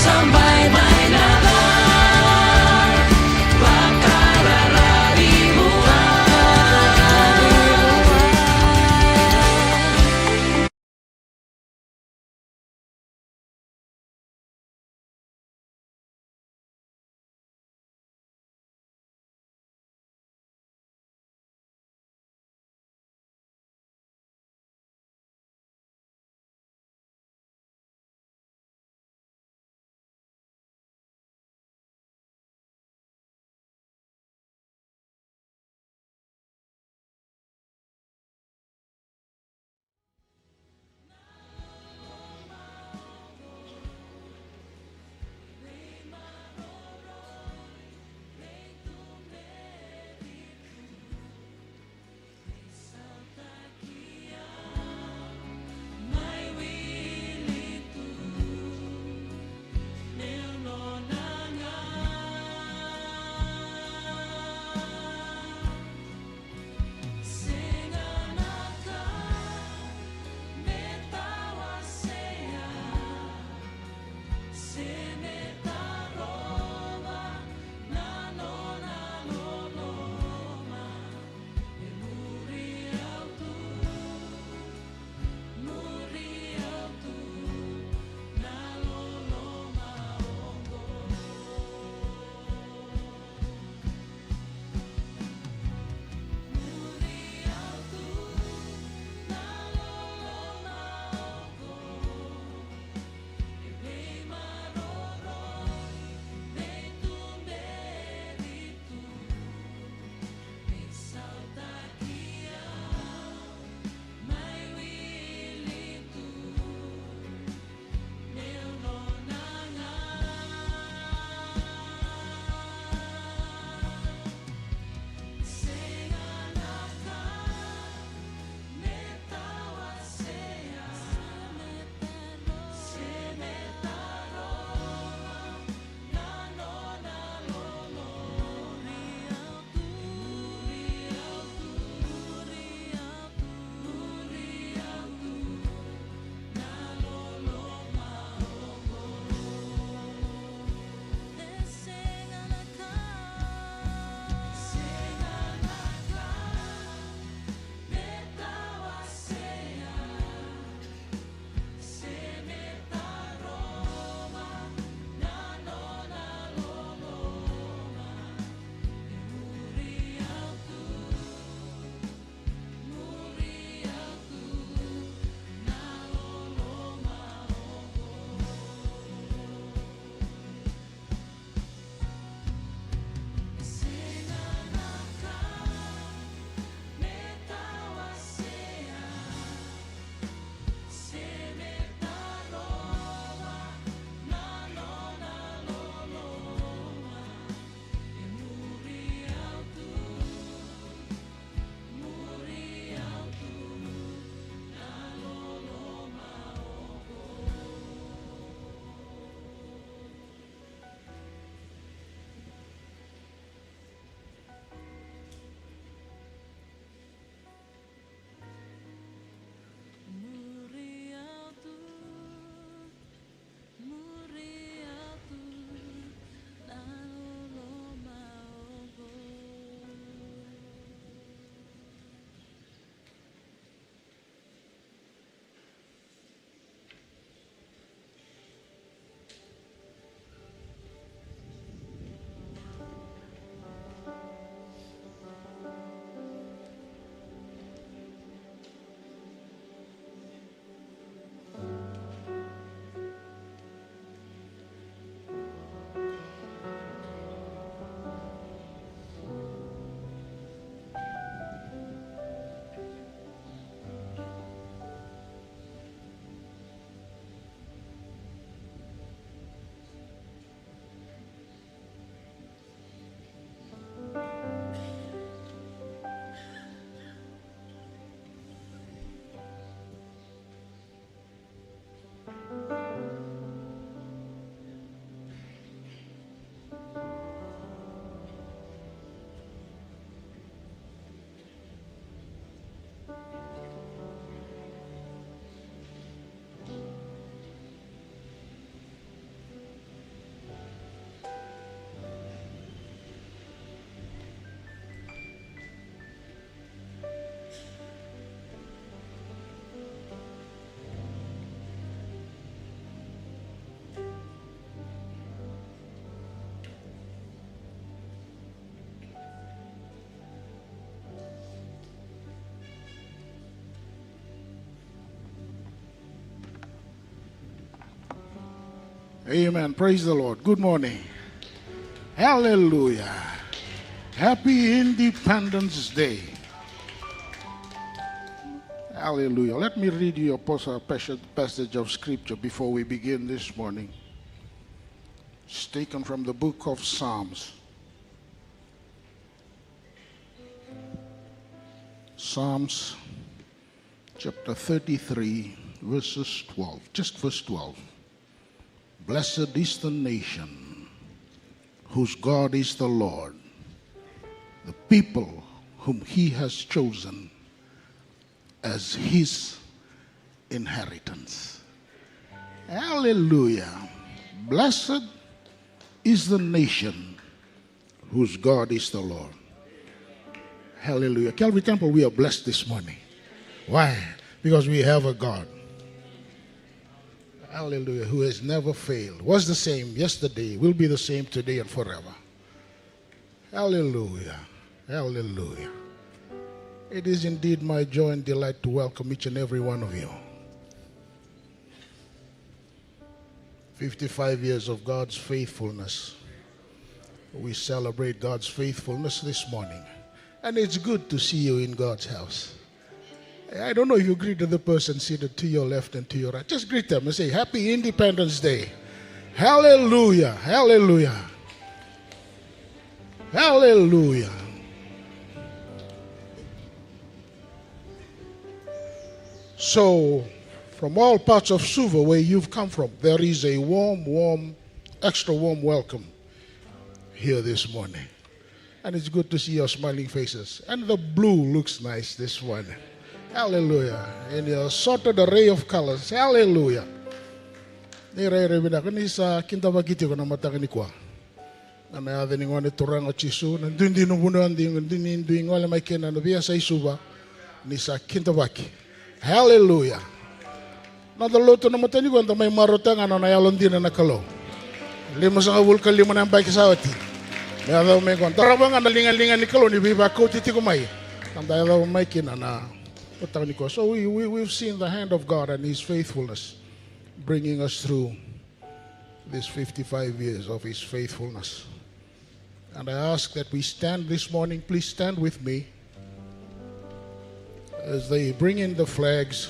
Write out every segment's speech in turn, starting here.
Somebody Amen. Praise the Lord. Good morning. Hallelujah. Happy Independence Day. Hallelujah. Let me read you a passage of scripture before we begin this morning. It's taken from the book of Psalms. Psalms chapter 33, verses 12. Just verse 12. Blessed is the nation whose God is the Lord, the people whom he has chosen as his inheritance. Hallelujah. Blessed is the nation whose God is the Lord. Hallelujah. Calvary Temple, we are blessed this morning. Why? Because we have a God. Hallelujah. Who has never failed. Was the same yesterday, will be the same today and forever. Hallelujah. Hallelujah. It is indeed my joy and delight to welcome each and every one of you. 55 years of God's faithfulness. We celebrate God's faithfulness this morning. And it's good to see you in God's house. I don't know if you greeted the person seated to your left and to your right. Just greet them and say, Happy Independence Day. Hallelujah. Hallelujah. Hallelujah. So, from all parts of Suva where you've come from, there is a warm, extra warm welcome here this morning. And it's good to see your smiling faces. And the blue looks nice this morning. Hallelujah. In your assorted array of colors. Hallelujah. Nire-rebe ko ni sa kintabagiti ko na mataka ni kwa. Na may ate ni ngone turang o chisu. Nandun nung bunuan din. Nandun ngole may kena. Nabiya sa isuba. Ni sa kintabaki. Hallelujah. Nadaloto na matani ko. Anta may marutang ano na yalon din na nakalo. Lima sa kawulkan lima na ang bike sa awati. May adaw may kwan. Tarabang nga nalingan-lingan ni kalo. Ni biba ko titi ko may. Anta adaw may kina na. So we've seen the hand of God and his faithfulness bringing us through these 55 years of his faithfulness. And I ask that we stand this morning. Please stand with me as they bring in the flags.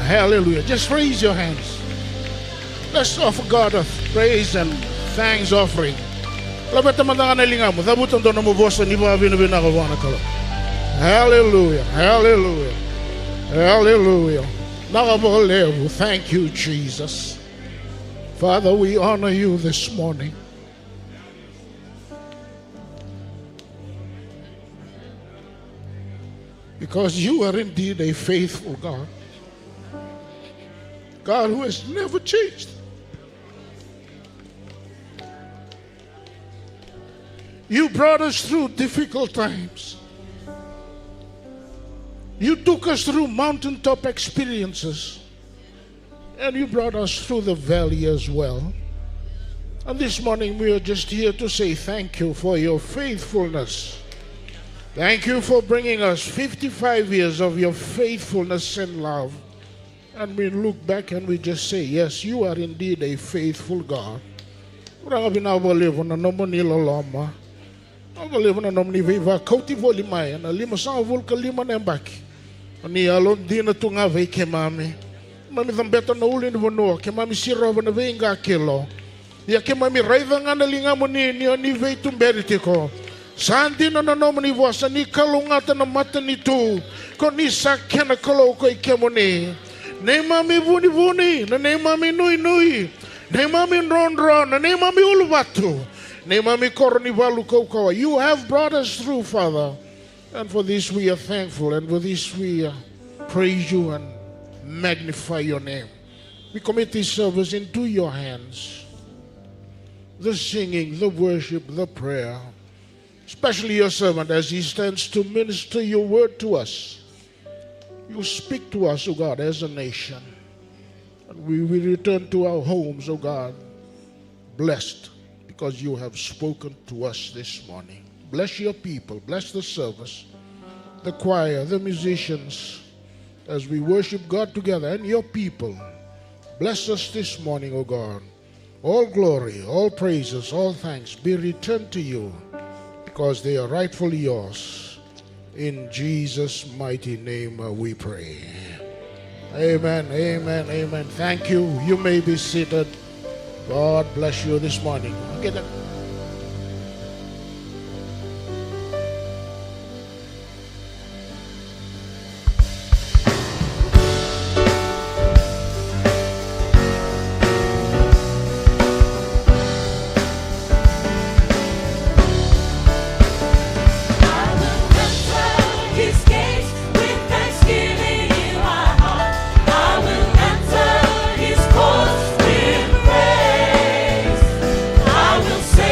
Hallelujah. Just raise your hands. Let's offer God a praise and thanks offering. Hallelujah. Hallelujah. Hallelujah. Thank you, Jesus. Father, we honor you this morning. Because you are indeed a faithful God. God who has never changed. You brought us through difficult times. You took us through mountaintop experiences. And you brought us through the valley as well. And this morning we are just here to say thank you for your faithfulness. Thank you for bringing us 55 years of your faithfulness and love. And we look back and we just say, yes, you are indeed a faithful God. Ani alon dina tunga ve ke mami. Mami tambeta na uli ni vono ke mami sirova na ve inga kilo. Ya ke mami raiva nga na linga mo ni ve tumberite ko. Sandi na nomo ni vosa ni kalungata na mata ni tu. Ko ni sakya na kalo ko ike mo ni. Ne mami vuni na ne mami nui. Ne mami ron na ne mami uluvatu. Ne mami korni valu ko. You have brought us through, Father. And for this we are thankful, and for this we praise you and magnify your name. We commit this service into your hands. The singing, the worship, the prayer. Especially your servant as he stands to minister your word to us. You speak to us, O God, as a nation. And we will return to our homes, O God, blessed because you have spoken to us this morning. Bless your people. Bless the service, the choir, the musicians, as we worship God together and your people. Bless us this morning, O God. All glory, all praises, all thanks be returned to you because they are rightfully yours. In Jesus' mighty name we pray. Amen, amen, amen. Thank you. You may be seated. God bless you this morning. Okay, then. I will say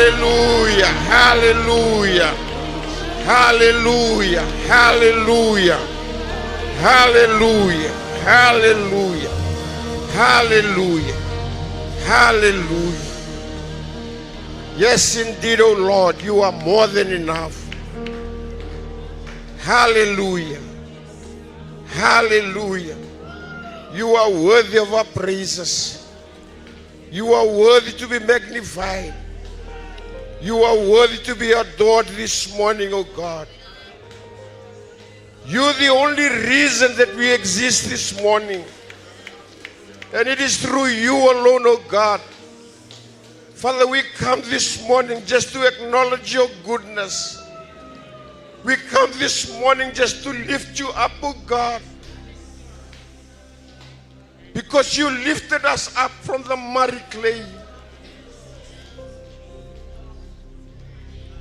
Hallelujah. Hallelujah. Hallelujah. Hallelujah. Hallelujah. Hallelujah. Hallelujah. Hallelujah. Yes, indeed, O Lord, you are more than enough. Hallelujah. Hallelujah. You are worthy of our praises. You are worthy to be magnified. You are worthy to be adored this morning, O God. You're the only reason that we exist this morning. And it is through you alone, O God. Father, we come this morning just to acknowledge your goodness. We come this morning just to lift you up, O God. Because you lifted us up from the muddy clay.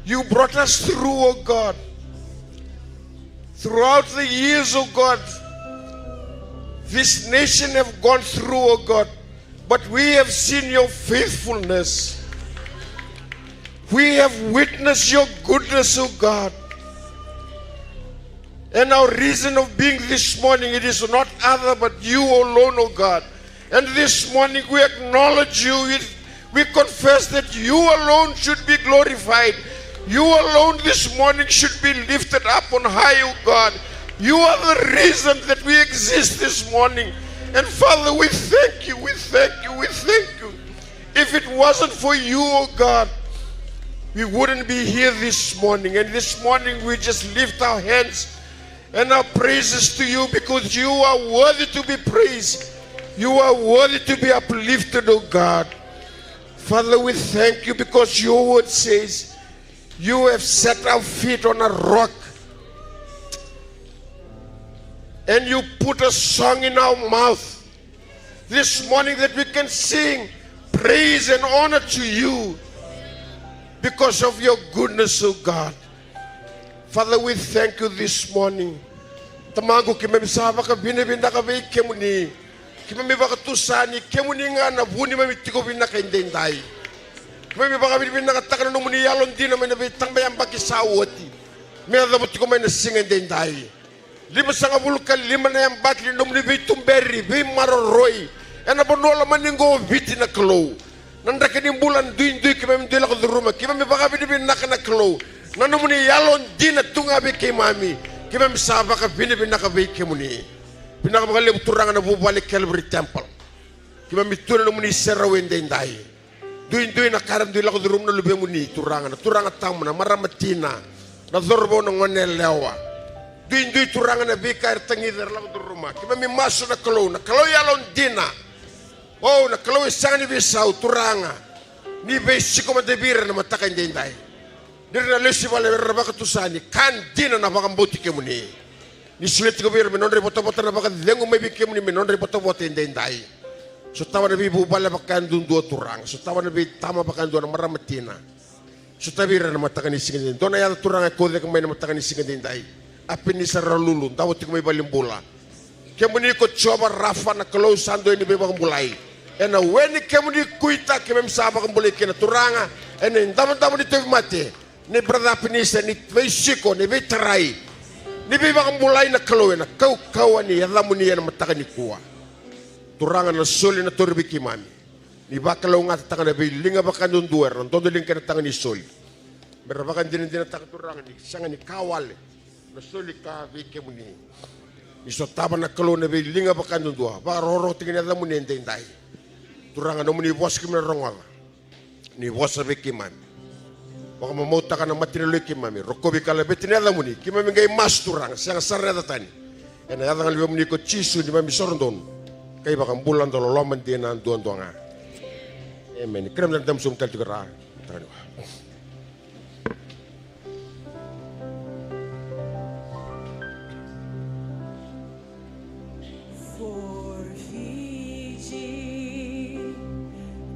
You brought us through, O God. Throughout the years, O God, this nation have gone through, O God, but we have seen your faithfulness. We have witnessed your goodness, O God. And our reason of being this morning, it is not other but you alone, O God. And this morning we acknowledge you. We confess that you alone should be glorified. You alone this morning should be lifted up on high, O God. You are the reason that we exist this morning. And Father, we thank you, we thank you, we thank you. If it wasn't for you, O God, we wouldn't be here this morning. And this morning we just lift our hands and our praises to you, because you are worthy to be praised. You are worthy to be uplifted, O God. Father, we thank you because your word says you have set our feet on a rock and you put a song in our mouth this morning that we can sing praise and honor to you because of your goodness, O God. Father, we thank you this morning. Tamago kimebisaba ka binibinda ka be kemuni. Kimemiba ka tusani kemuni nga na buni mamitiko binaka indendai. Kimemiba ka binibinda ka takana no muni yalon dina me na be tangbayang bakisawati. Me na butiko me na singa indendai. Lima sanga buluka lima na yang batli no muni be tumberi be maroroi. Ena bonola maningo viti na klo. Nanda kini bulan duin kimemdila ka duruma. Kimemiba ka binibinda ka na klo. Nanumuni yalon dina tunga be kemami kima misaba ka binibina ka be kemuni pinaka bakale turanga na bubali Calvary Temple kima mituna muni serra wende ndai duin na karam dila ko durum na lube muni turanga tamna maramatina na zorbo na ngone lewa duin turanga na be kair tangi der la duruma kima mi maso na kalo yalon dina oh na kalo sangani be sau turanga ni be sikoma de bir na mataka ndai. Dirna lesi vale rabaka tusani kan dina na baka mboti kemuni ni sulet ko bir menonre bota na baka dengo mebi kemuni menonre bota indai so tawa na bibu bala baka dundu turang so tawa na bi tama baka dundu na maramatina so tabira na mataka ni singin dona ya turang ko de kamay na mataka ni singin indai apin ni saralulu tawa tik may balimbola kemuni ko choba rafa na close sando ni be baka bulai ena weni kemuni kuita kemem saba ka bulai kena turanga ena ndama ni tev mate ni brother pinisa ni veisiko ni veterai ni be baka mulai na kaloe na kau ni yadamu ni na mataka ni kuwa turanga na soli na torbiki mami ni baka lo nga tatanga na be linga baka nunduer na tondo linga na tanga ni soli berabaka din taka turanga ni sanga ni kawale na soli ka vike muni ni sotaba na kalo na be linga baka nundua baka roro tingin yadamu ni ndai turanga no muni bos kimna ronga ni bos vike mami baka mamauta ka na matinaloy kimami rokobi ka labeti na muni kimami ngay mas turang siyang sarna tatani ena yadang alwa muni ko chisu ni mami sorondon kay baka bulan dolo loman din na duan nga amen krem na dam sum kaltigara tani for Fiji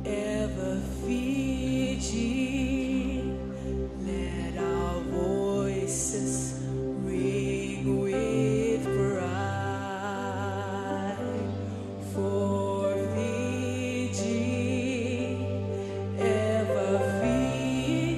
ever Fiji ring with pride for Fiji, ever Fiji.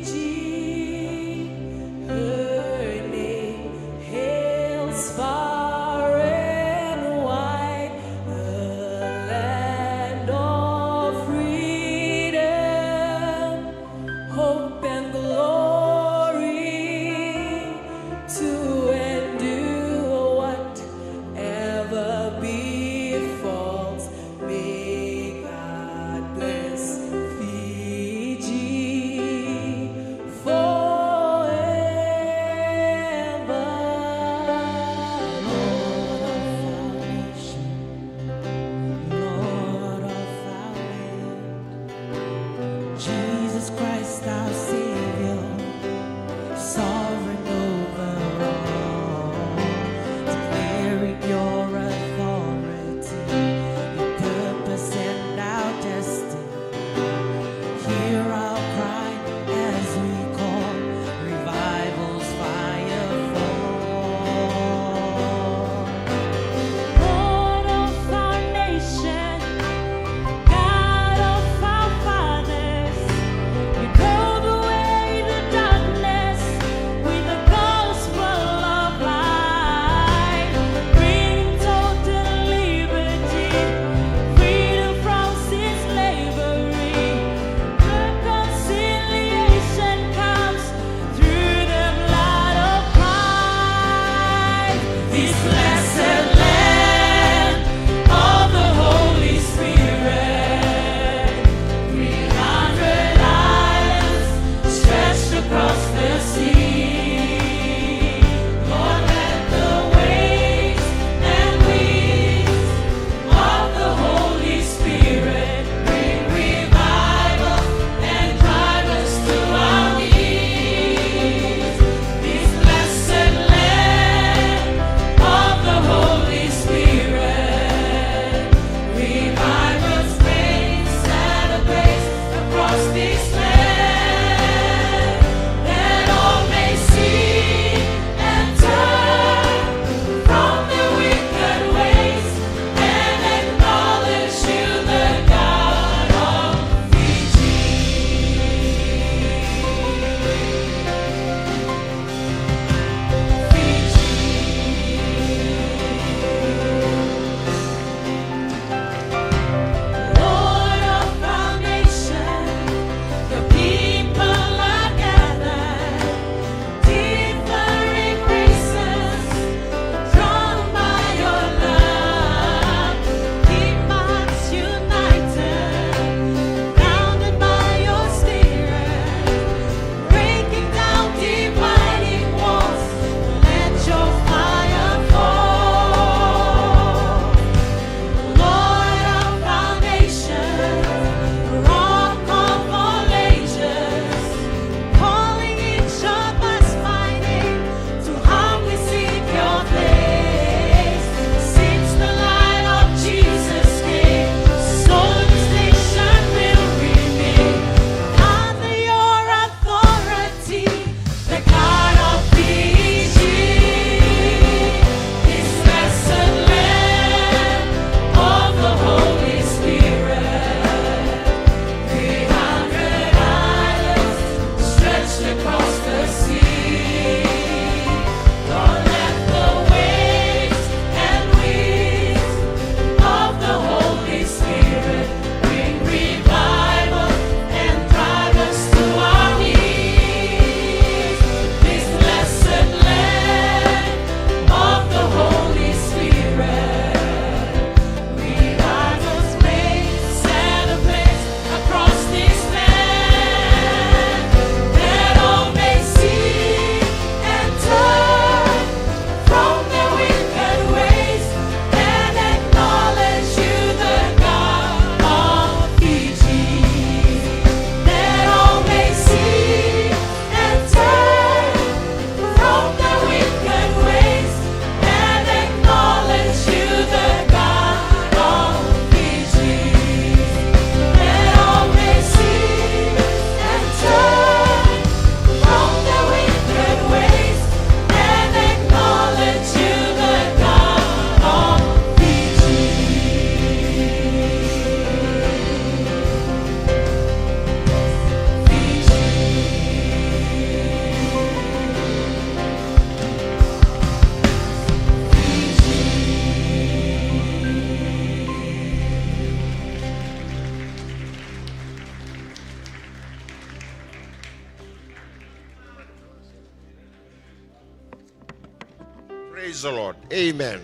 Praise the Lord. Amen.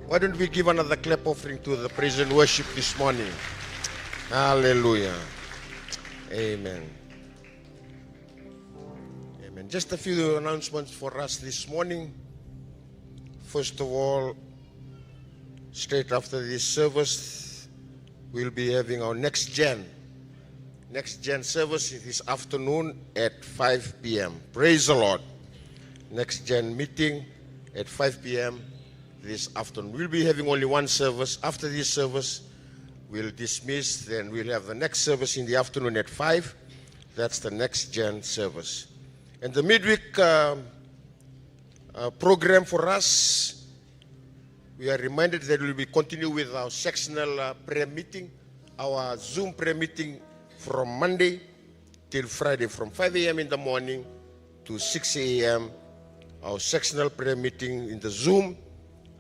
Why don't we give another clap offering to the praise and worship this morning? Hallelujah. Amen. Amen. Just a few announcements for us this morning. First of all, straight after this service, we'll be having our next gen service this afternoon at 5 p.m. Praise the Lord. Next gen meeting at 5 p.m. this afternoon. We'll be having only one service. After this service, we'll dismiss, then we'll have the next service in the afternoon at 5. That's the next gen service. And the midweek program for us, we are reminded that we'll be continue with our sectional prayer meeting, our Zoom prayer meeting from Monday till Friday, from 5 a.m. in the morning to 6 a.m. Our sectional prayer meeting in the Zoom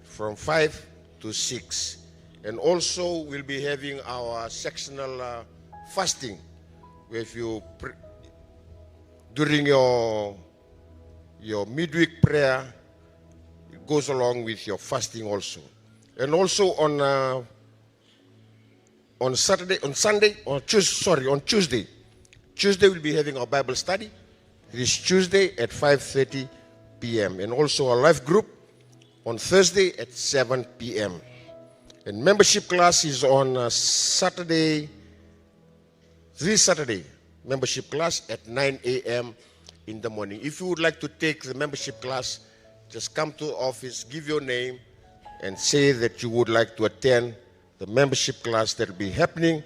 from 5 to 6. And also we'll be having our sectional fasting, where if you during your midweek prayer, it goes along with your fasting also. And also on Tuesday, we'll be having our Bible study this Tuesday at 5:30 p.m. and also our life group on Thursday at 7 p.m. And membership class is on this Saturday, membership class at 9 a.m. in the morning. If you would like to take the membership class, just come to the office, give your name, and say that you would like to attend the membership class that will be happening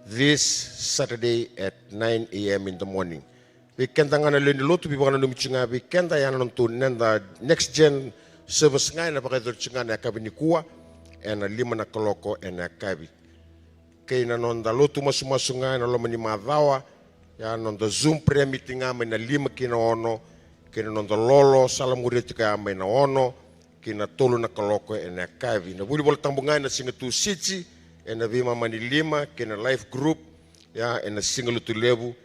this Saturday at 9 a.m. in the morning. We can lotu bi bana numichinga we can nenda next gen service ngai na pakadurchinga na kabini kuwa and lima na koloko and akabi. Kay na nonda lotu masumasunga na lomani madhawa ya nonda Zoom prayer meeting na lima kina ono kina nonda lolo salamuritika na ono kina tolu na koloko and akabi. Na buli bol tambunga na singatu siti and na vima mani lima kina life group ya and na single to level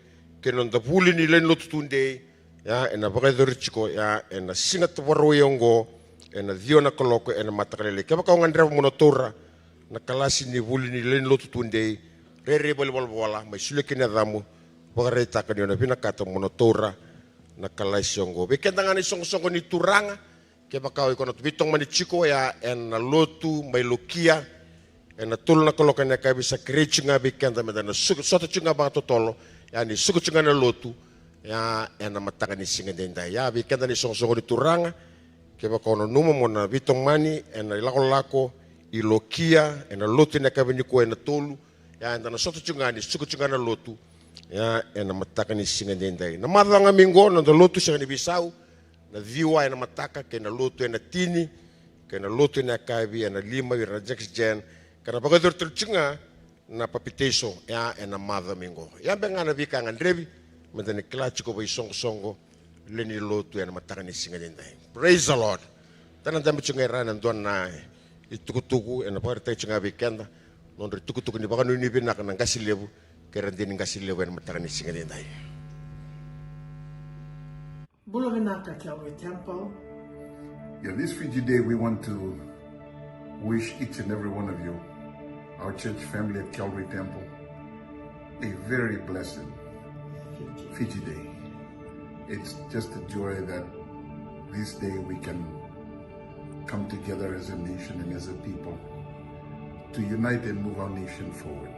kena nda puli ni len lotu tunde ya ena bakadurchiko ya ena singat waroyongo ena dio na koloko ena matakalele kaba ka ngandra monotora na kalasi ni puli ni len lotu tunde rere bol bola mai sule kena damu bakareta ka na bina kata monotora na kalasi yongo be kenda ngani songo ni turanga kaba ka ikono bitong mani chiko ya ena lotu mai lokia ena tul na koloko na kabisa krechinga be kenda medana sota chinga ba totolo yani suku chungana lotu ya ena mataka ni singa denda ya bi kenda ni songo ni turanga keba kono numa mona bitong mani ena lako ilokia ena lotu na kabini ko ena tolu ya ena soto chungani suku chungana lotu ya ena mataka ni singa denda na madanga mingo na lotu singa ni bisau na viwa ena mataka kena lotu ena tini kena lotu ena kabi ena lima wi reject gen kana bagadur chunga na papiteso ya ena madha mingo ya benga na vika ngandrevi mendani klachi ko bai songo leni lotu ena mataka ni singa denda. Praise the Lord. Tana dambi chunga rana ndona itukutuku ena partai chunga vikenda nondri tukutuku ni bakanu ni bina kana ngasilebu kerandini ngasilebu ena mataka ni singa denda. Bulavinaka Calvary Temple. Yeah, this Fiji Day we want to wish each and every one of you, our church family at Calvary Temple, a very blessed Fiji Day. It's just a joy that this day we can come together as a nation and as a people to unite and move our nation forward.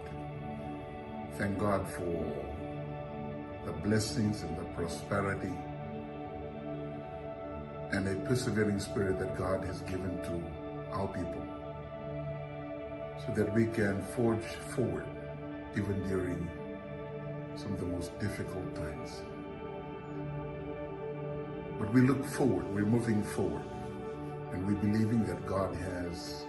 Thank God for the blessings and the prosperity and a persevering spirit that God has given to our people, so that we can forge forward even during some of the most difficult times. But we look forward, we're moving forward, and we're believing that God has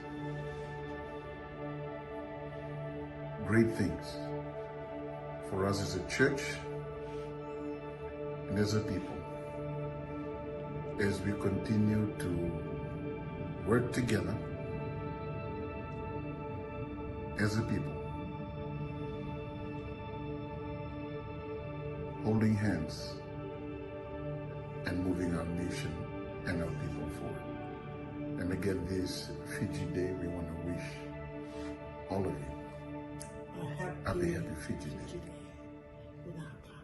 great things for us as a church and as a people, as we continue to work together as a people, holding hands and moving our nation and our people forward. And again, this Fiji Day, we want to wish all of you A happy Fiji Day. Fiji Day. Unaka.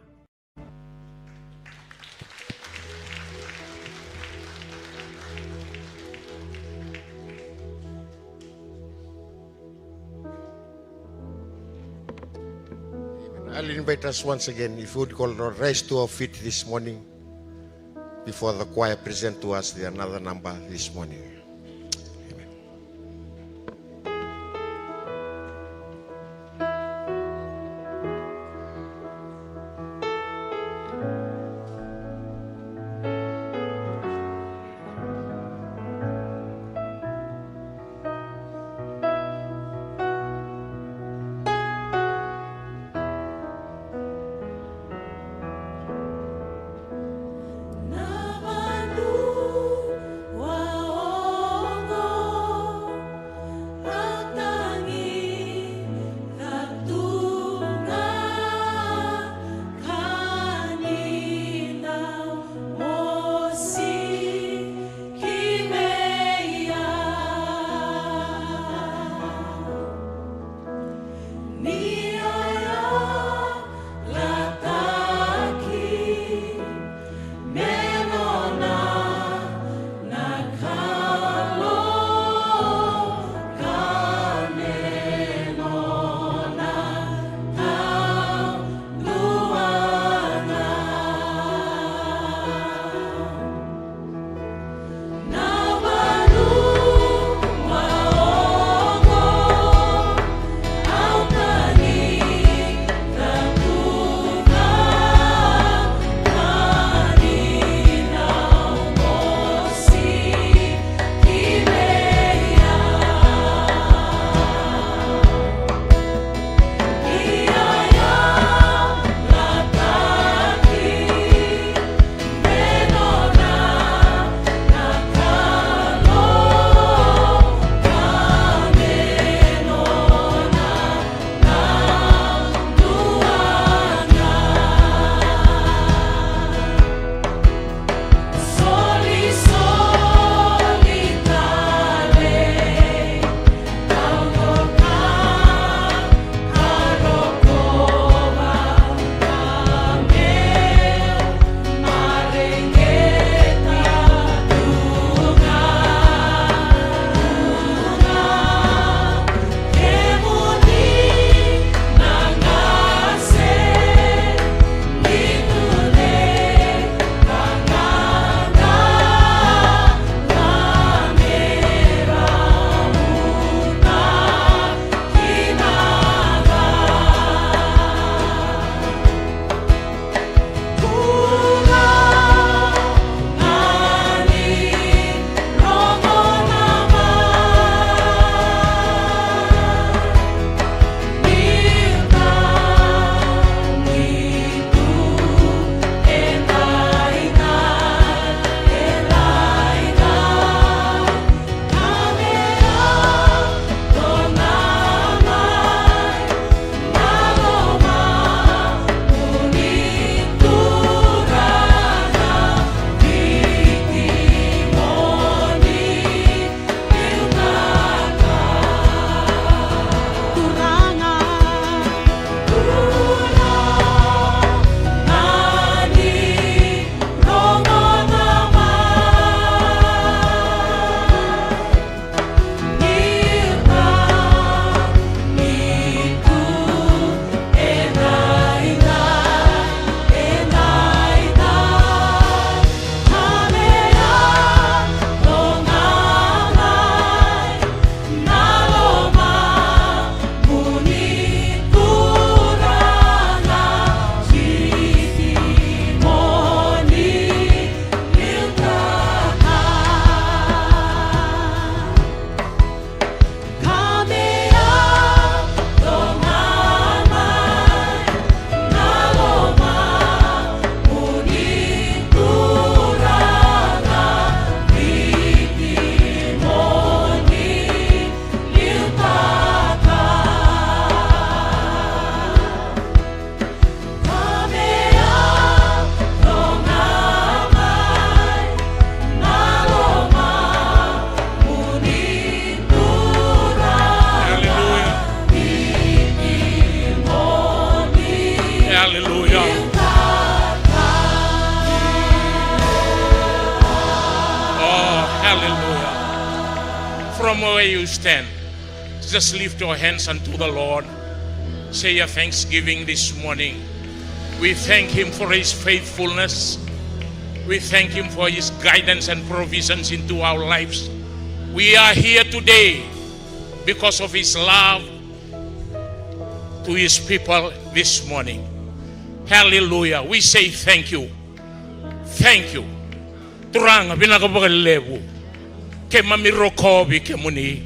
I'll invite us once again, if you would call, rise to our feet this morning before the choir present to us the another number this morning. Amen. Nabantu wa Hallelujah. Oh, hallelujah. From where you stand, just lift your hands unto the Lord. Say your thanksgiving this morning. We thank Him for His faithfulness. We thank Him for His guidance and provisions into our lives. We are here today because of His love to His people this morning. Hallelujah. We say thank you. Thank you. Turanga binakabagalebu. Ke mami rokobi ke muni.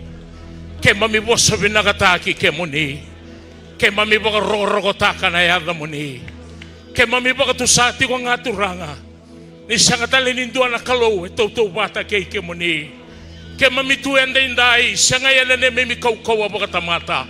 Ke mami boso binakataki ke muni. Ke mami baga rogotaka na yada muni. Ke mami baga tusati ko nga turanga. Ni sangatali nindua na kalo ito bata ke muni. Ke mami tuenda indai sangaya na mimi kaukawa baga tamata.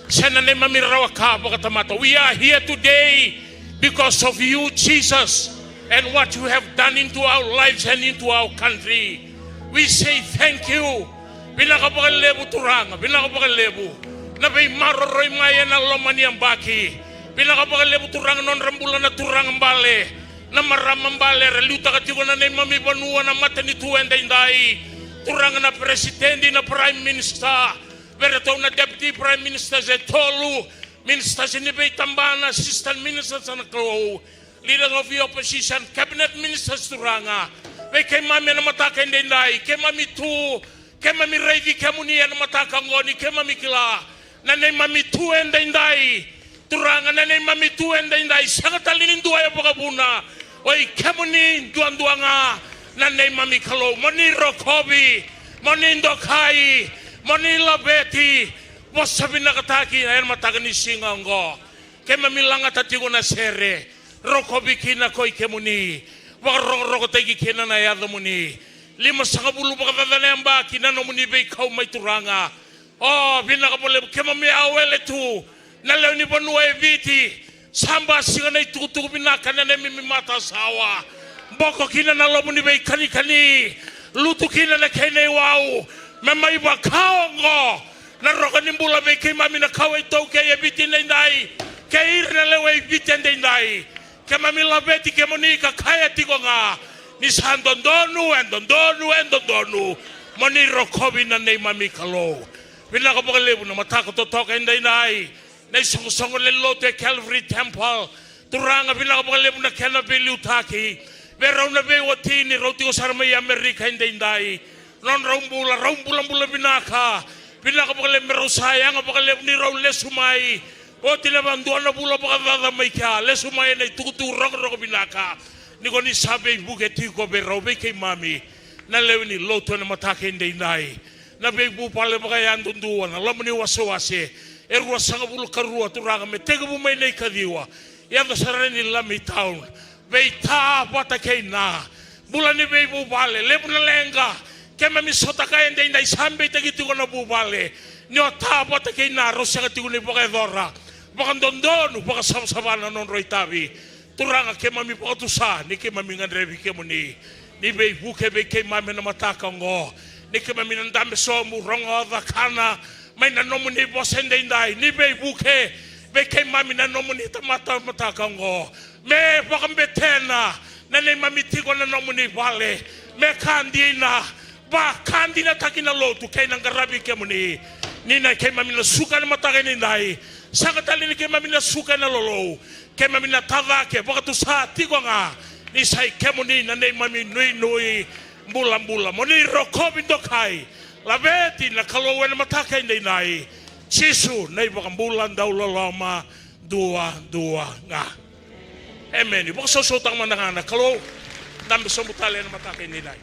Sana ne mami rawaka baga tamata. We are here today because of you, Jesus, and what you have done into our lives and into our country. We say thank you. Binakapagalebu turanga, binakapagalebu. Nabay maroroy maya na lomani ang baki. Binakapagalebu turanga non rambula na turang bale. Na maramang bale, reluta katigo na mami banua na mata ni tuwenda indai. Turanga na presidente na prime minister. Berito na deputy prime minister Zetolu. Minister sinibay tambana, assistant minister sa naklo. Leader of the opposition, cabinet ministers turanga. May kay mami na mataka hindi indai. Kay mami tu. Kay mami ready kay muni na mataka ngoni. Kay mami kila. Nanay mami tu enda indai. Turanga nanay mami tu enda indai. Sangatalinin duay apakabuna. Oy kay muni duan-duan nga. Nanay mami kalo. Mani rokobi. Mani ndokai. Mani labeti. Wasabi nakataki. Ayan mataka ni singango. Kay mami lang atatigo na sere. Rokobi kina koy kay muni. Waka tegi kina na yada muni. 5 baka dadana yang baki na muni bay kau may turanga. Oh, binakapole kay mami awele tu. Nalaw ni banua eviti. Samba singa na itutuko binaka na mimi mata sawa. Boko kina na muni bay kani. Lutu kina na kay na wow. Mamay ba kaongo. Naroka ni mbula bay kay mami na kaway to kay eviti na indai. Kay irna lewe eviti na indai. Kay mami labeti kay muni kakaya tiko nga. Ni sandondonu endondonu. Mani rokobi na nay mami kalo. Binakapagalebu na matakato-toka indai. Na isong-songo lelo te Calvary Temple. Turanga binakapagalebu na kenabi liutaki. Pero na bewatini roti ko sarmay Amerika indai. Non raumbula binaka. Binakapagalebu mero sayang apagalebu ni raw lesumay. O tinabanduan na bula pakadadamay ka. Lesumay na ituturang binaka. Niko ni sabi buketi ko berobe kay mami. Nalew ni loto na matake indai. Na bebu pale bakayan dunduan. Alam ni wasawase. Erwa sanga bulu karua turanga me tega bu may nay kadiwa. Yanda sarani lami town. Beita pata kay na. Bula ni bebu pale. Lebu na lenga. Kaya mami sota kaya indai sambe tagiti ko na bubale. Nyo ta pata kay na. Rosya kati ko ni bakadora. Baka dondonu. Baka sabana non roy tabi. Turanga ke mami patusa ni ke mami ngandrebi ke muni ni be buke be ke mami na mataka ngo ni ke mami ndambe so mu rongo da kana mai na no muni bosende indai ni be buke be ke mami na no muni tamata mataka ngo me bakambetena na le mami tigo na no muni vale me kandina ba kandina takina lotu ke na ngarabi ke muni ni na ke mami na suka na mataka ni indai sangatali ni ke mami na suka na lolo ke mami na tava ke baka tu sa tigo nga ni sai ke muni na nei mami nui mbula moni rokobi ndokai labeti na kalowe na mataka indai nai chisu nei baka mbula ndaula lama dua nga amen baka sosotang manangana kalo nambe sombutale na mataka indai nai.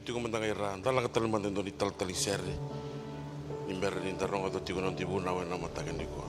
Tigo mandang ira, dalang katal mandang doni tal talisere. Nimber ni tarong atau tigo non tibu nawe nama taken di gua.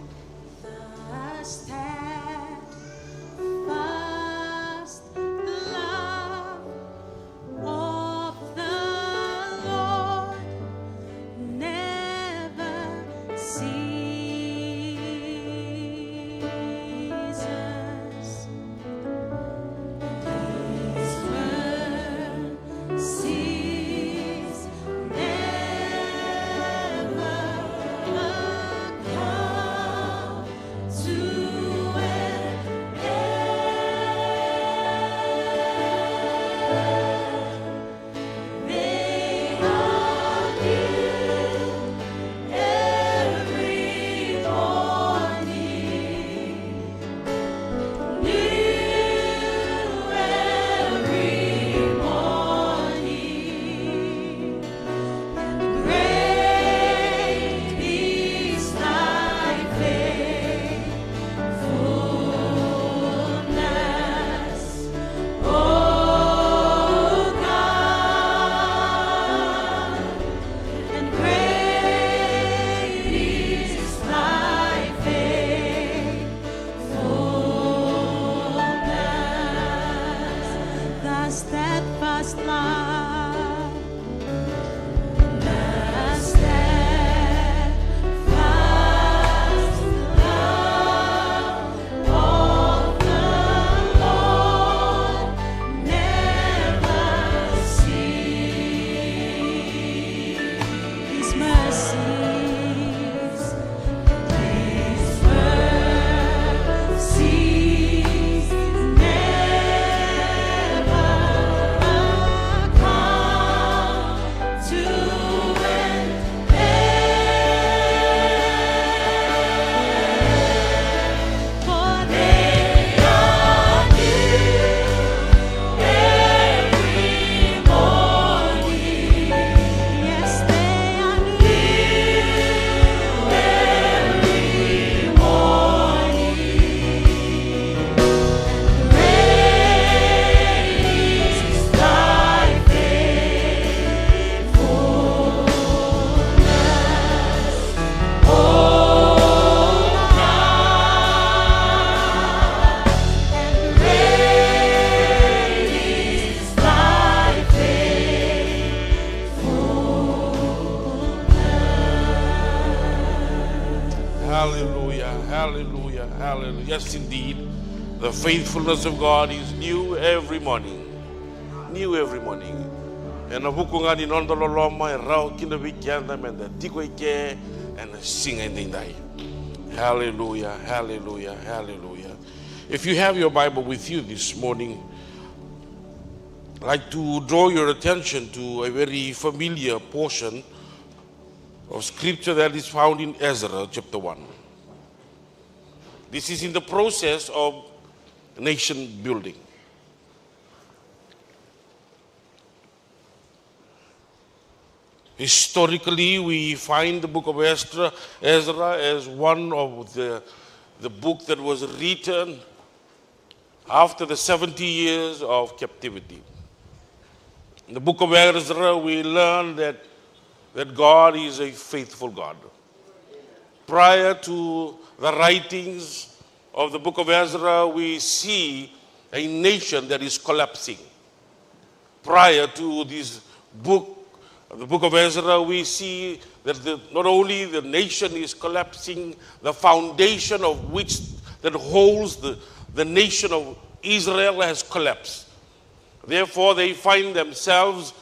thy steadfast love. The steadfast love of the Lord never ceases. His mercies, His mercies never come to an end, for they are new every morning. Yes, they are new every morning. Great is thy faithfulness, O God. And great is thy faithfulness. Hallelujah, hallelujah, hallelujah. Yes, indeed. The faithfulness of God is new every morning. New every morning. And a bukunga ni nondololoma e rau kina vikianda men the tiko ike and the sing in the night. Hallelujah, hallelujah, hallelujah. If you have your Bible with you this morning, I'd like to draw your attention to a very familiar portion of scripture that is found in Ezra chapter 1. This is in the process of nation building. Historically, we find the book of Ezra as one of the book that was written after the 70 years of captivity. In the book of Ezra, we learn that God is a faithful God. Prior to the writings of the book of Ezra, we see a nation that is collapsing. Prior to this book, the book of Ezra, we see that not only the nation is collapsing, the foundation of which that holds the nation of Israel has collapsed. Therefore, they find themselves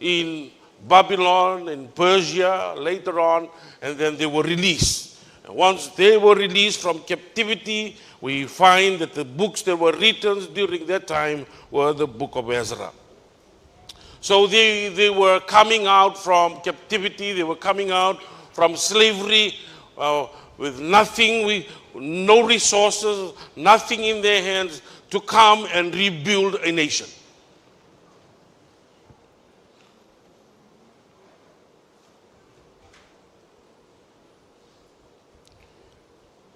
in Babylon, in Persia, later on, and then they were released. And once they were released from captivity, we find that the books that were written during that time were the book of Ezra. So they were coming out from captivity, they were coming out from slavery with nothing, with no resources, nothing in their hands to come and rebuild a nation.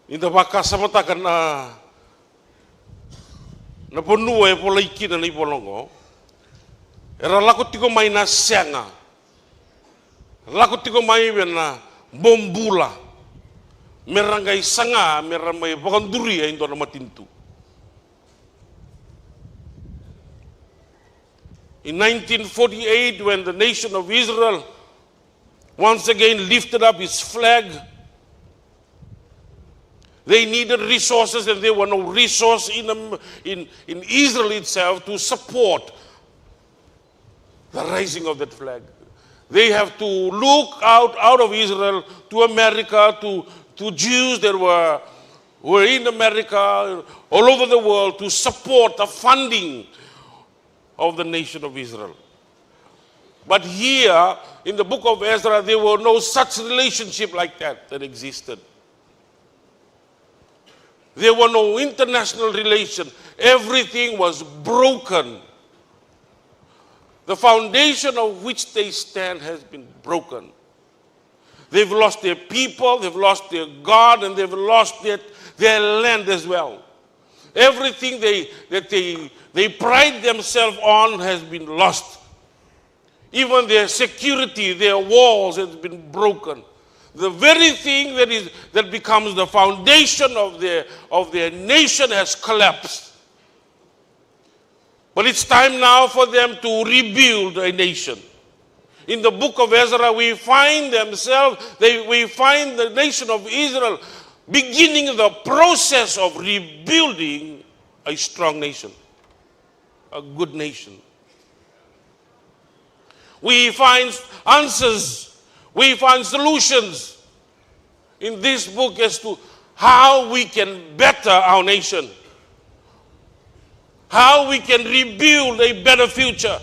In the waka samata kana na ponua e pola ikina na ipolongo. Era lako tiko mai na senga. Lako tiko mai na bombula. Meranga isanga, meramai bakanduri e indo na matintu. In 1948, when the nation of Israel once again lifted up its flag, they needed resources, and there were no resources in Israel itself to support the rising of that flag. They have to look out of Israel to America, to Jews that were in America, all over the world, to support the funding of the nation of Israel. But here, in the book of Ezra, there were no such relationship like that existed. There were no international relation. Everything was broken. The foundation of which they stand has been broken. They've lost their people, they've lost their God, and they've lost their land as well. Everything that they pride themselves on has been lost. Even their security, their walls has been broken. The very thing that becomes the foundation of their nation has collapsed. But it's time now for them to rebuild a nation. In the book of Ezra, we find we find the nation of Israel beginning the process of rebuilding a strong nation, a good nation. We find answers, we find solutions in this book as to how we can better our nation, how we can rebuild a better future,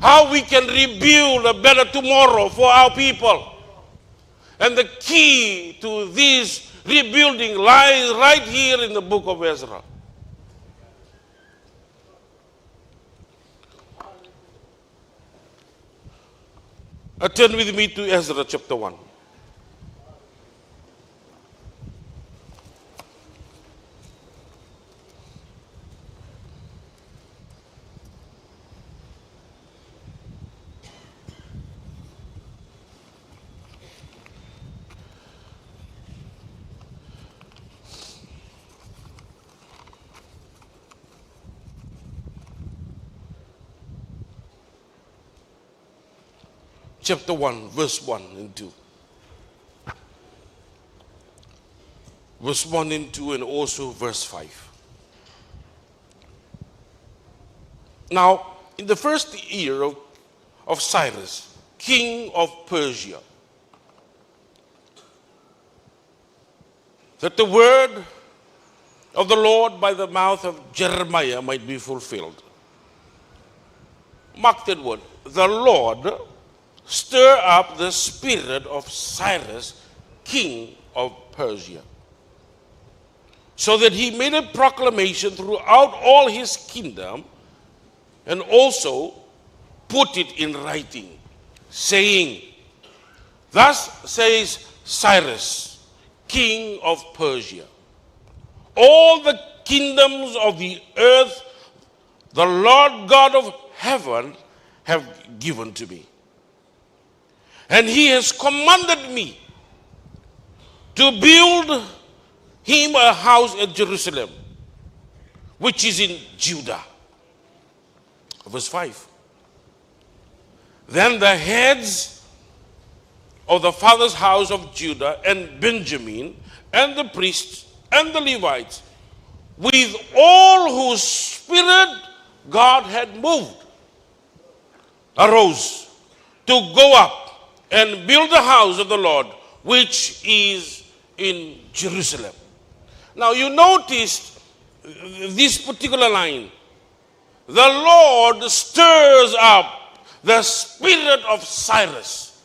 how we can rebuild a better tomorrow for our people. And the key to this rebuilding lies right here in the book of Ezra. Turn with me to Ezra chapter 1. Chapter 1, verse 1 and 2. Verse 1 and 2 and also verse 5. Now, in the first year of Cyrus, king of Persia, that the word of the Lord by the mouth of Jeremiah might be fulfilled. Mark that word. The Lord stir up the spirit of Cyrus, king of Persia, so that he made a proclamation throughout all his kingdom and also put it in writing, saying, thus says Cyrus, king of Persia, all the kingdoms of the earth the Lord God of heaven have given to me. And he has commanded me to build him a house at Jerusalem, which is in Judah. Verse 5. Then the heads of the father's house of Judah and Benjamin and the priests and the Levites, with all whose spirit God had moved, arose to go up and build the house of the Lord, which is in Jerusalem. Now you notice this particular line. The Lord stirs up the spirit of Cyrus,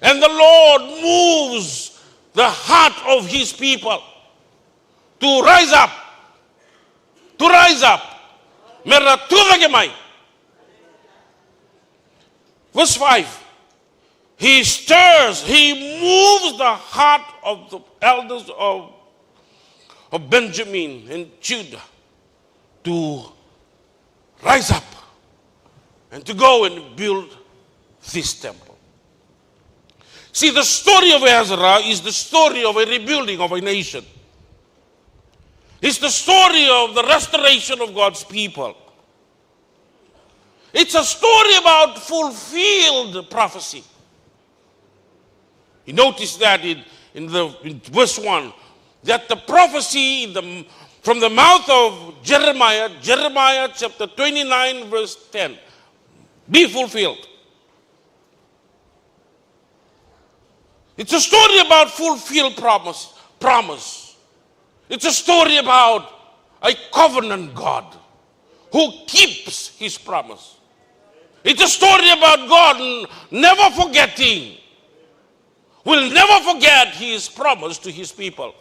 and the Lord moves the heart of his people to rise up. To rise up. Verse 5. He stirs, he moves the heart of the elders of Benjamin and Judah to rise up and to go and build this temple. See, the story of Ezra is the story of a rebuilding of a nation. It's the story of the restoration of God's people. It's a story about fulfilled prophecy. You notice that in verse 1, that the prophecy from the mouth of Jeremiah chapter 29, verse 10, be fulfilled. It's a story about fulfilled promise. It's a story about a covenant God who keeps his promise. It's a story about God never forgetting, will never forget his promise to his people.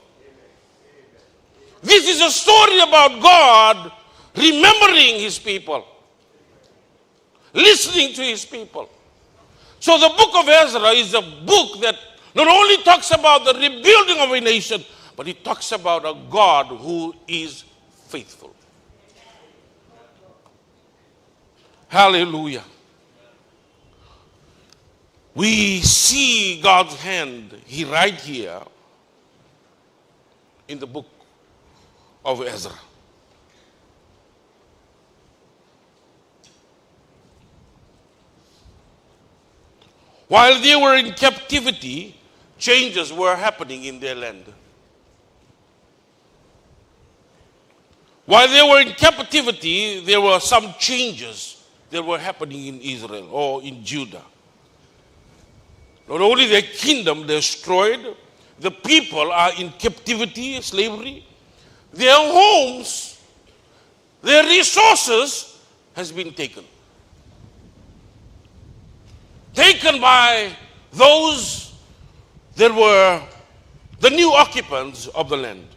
This is a story about God remembering his people, listening to his people. So the book of Ezra is a book that not only talks about the rebuilding of a nation, but it talks about a God who is faithful. Hallelujah. We see God's hand right here in the book of Ezra. While they were in captivity, changes were happening in their land. While they were in captivity, there were some changes that were happening in Israel or in Judah. Not only their kingdom destroyed, the people are in captivity, slavery. Their homes, their resources has been taken. Taken by those that were the new occupants of the land.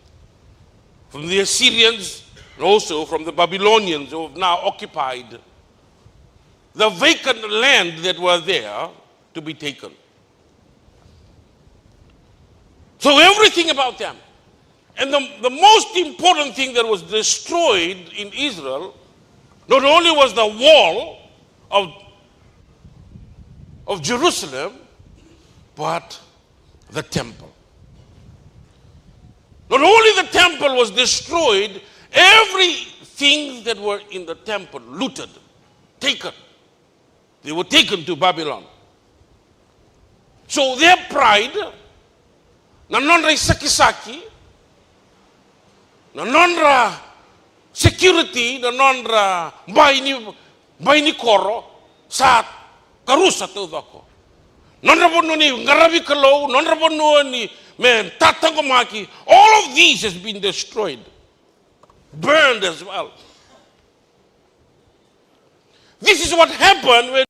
From the Assyrians and also from the Babylonians who have now occupied the vacant land that were there to be taken. So everything about them. And the most important thing that was destroyed in Israel, not only was the wall of Jerusalem, but the temple. Not only the temple was destroyed, everything that were in the temple looted, taken. They were taken to Babylon. So their pride, nanonra sakisaki, nanonra security, nanonra baini koro, sa karusa tu dako. Nanonra bono ni ngarabi kalau, nanonra bono ni men tatangomaki. All of these has been destroyed, burned as well. This is what happened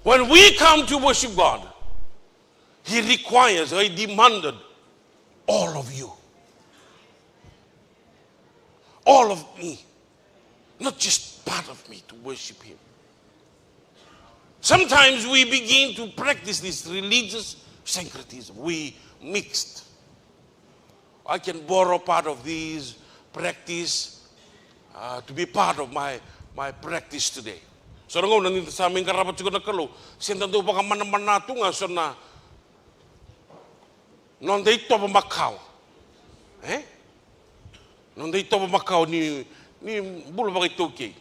when we come to worship God, He requires, He demanded all of you. All of me. Not just part of me to worship Him. Sometimes we begin to practice this religious syncretism. We mixed. I can borrow part of these, practice, to be part of my practice today. So nga nandito sa aming karapat siguro nakalo, siyentando pa ka mana tu nga so na non day to pa Macau. Non day to pa Macau ni bulo pa ito kay.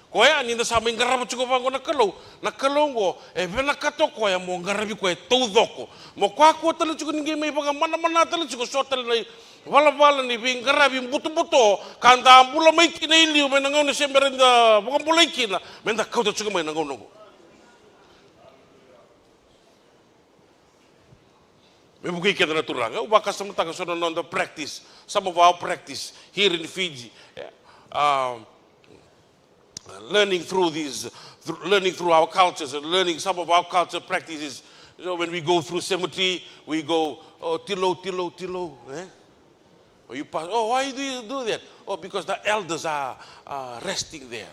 Koya nandito sa aming karapat siguro pa nakalo ko, vena kato koya mo ngarabi ko todo ko. Mo kwa ko talo siguro ningi may pa mana talo siguro so talo na wala ni bing garabi buto kanda ambula may kinailiw may nangaw na siya merenda bukan bulay kina menda kau tatsuga may nangaw nango may bugay kita naturanga ubakas sa mata kaso on the practice some of our practice here in Fiji learning through our cultures and learning some of our culture practices. You know, when we go through cemetery we go tilo you pass. Oh, why do you do that? Oh, because the elders are resting there.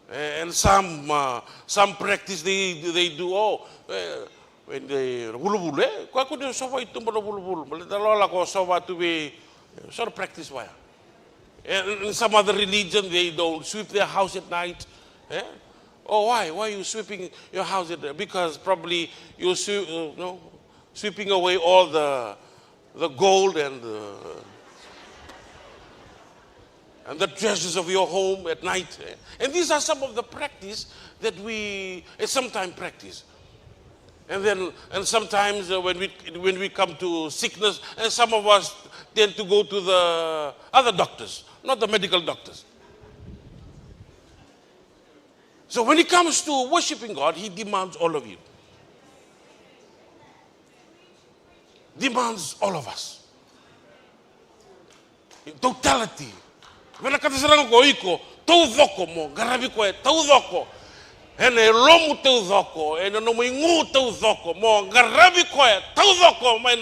And some practice they do. Oh, when they bulu kau aku dia sofa itu bulu. Kalau aku sofa to be sort of practice why. And in some other religion they don't sweep their house at night. Oh, why? Why are you sweeping your house at night? Because probably you're sweeping away all the gold and the treasures of your home at night. And these are some of the practice that we sometimes practice. And sometimes when we come to sickness, and some of us tend to go to the other doctors, not the medical doctors. So when it comes to worshiping God, He demands all of you. Demands all of us. In totality. When I kata sarang ko iko, todo mo, garabi ko todo. Ene lomu todo, ene no ingu todo mo, garabi ko todo. May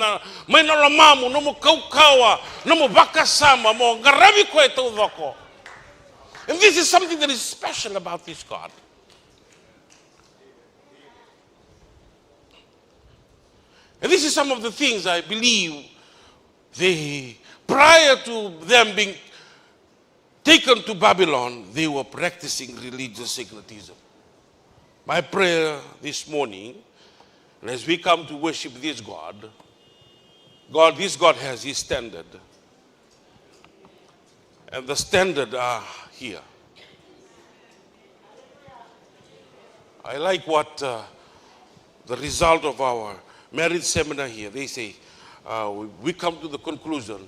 na lamamu, no mo kaukawa, no mo bakasama mo, garabi ko todo. And this is something that is special about this God. And this is some of the things I believe prior to them being taken to Babylon, they were practicing religious syncretism. My prayer this morning, and as we come to worship this this God has His standard. And the standard are here. I like what the result of our marriage seminar here, they say, we come to the conclusion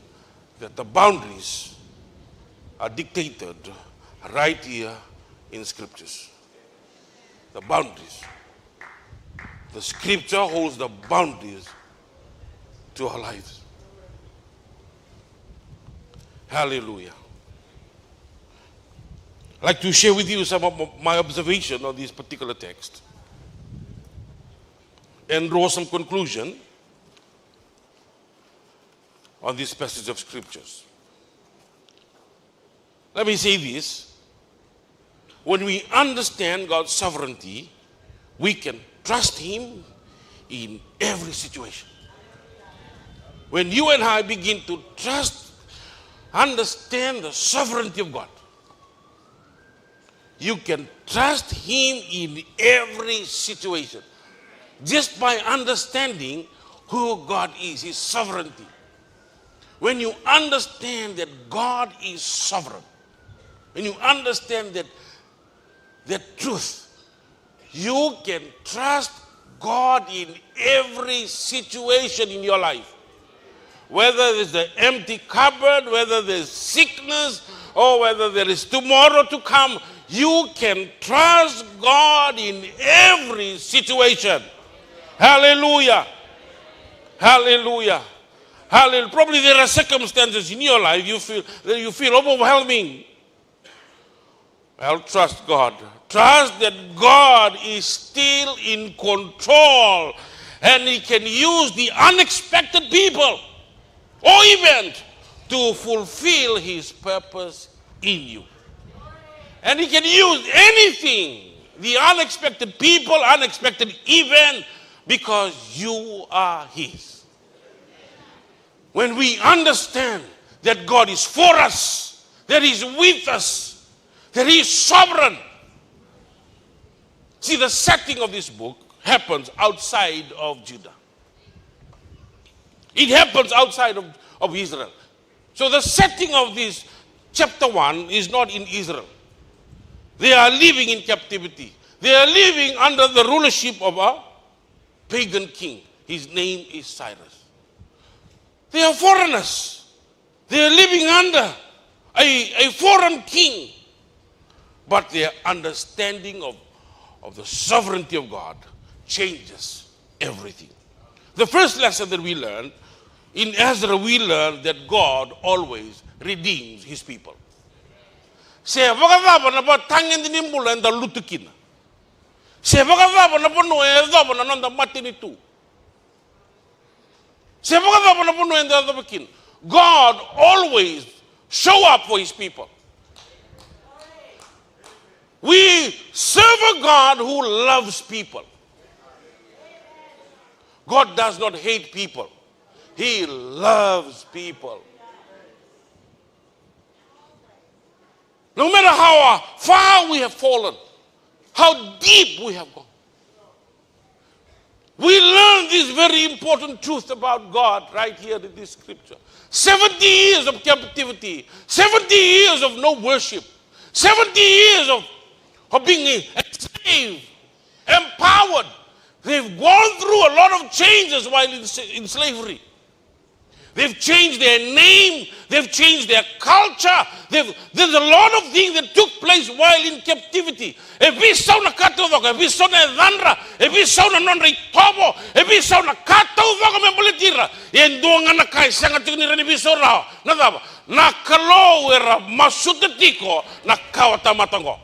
that the boundaries are dictated right here in scriptures. The boundaries. The scripture holds the boundaries to our lives. Hallelujah. I'd like to share with you some of my observation on this particular text and draw some conclusion on this passage of scriptures. Let me say this. When we understand God's sovereignty, we can trust Him in every situation. When you and I begin to understand the sovereignty of God, you can trust Him in every situation. Just by understanding who God is, His sovereignty. When you understand that God is sovereign, when you understand that truth, you can trust God in every situation in your life. Whether there's the empty cupboard, whether there's sickness, or whether there is tomorrow to come, you can trust God in every situation. Hallelujah. Hallelujah. Hallelujah. Probably there are circumstances in your life you feel overwhelming. Well, trust God. Trust that God is still in control and He can use the unexpected people or event to fulfill His purpose in you. And He can use anything, the unexpected people, unexpected event, because you are His. When we understand that God is for us, that is with us, that He is sovereign. See, the setting of this book happens outside of Judah. It happens outside of Israel. So the setting of this chapter 1 is not in Israel. They are living in captivity. They are living under the rulership of a pagan king. His name is Cyrus. They are foreigners. They are living under a foreign king. But their understanding of the sovereignty of God changes everything. The first lesson that we learned, in Ezra we learned that God always redeems His people. Se vagava na ba tangen din mula nda lutukin. Se vagava na pono e dava na nda matini tu. Se vagava na pono e nda dava. God always show up for His people. We serve a God who loves people. God does not hate people. He loves people. No matter how far we have fallen, how deep we have gone, we learn this very important truth about God right here in this scripture. 70 years of captivity, 70 years of no worship, 70 years of being enslaved, empowered. They've gone through a lot of changes while in slavery. They've changed their name. They've changed their culture. There's a lot of things that took place while in captivity. If we saw na katovaka, if we saw na dhandra, if we saw na nonri tobo, if we saw na katovaka me bulitira, yen doanga na kai sanga tiknira ni bisora, na daba, na kalo era masutetiko na kawata matango.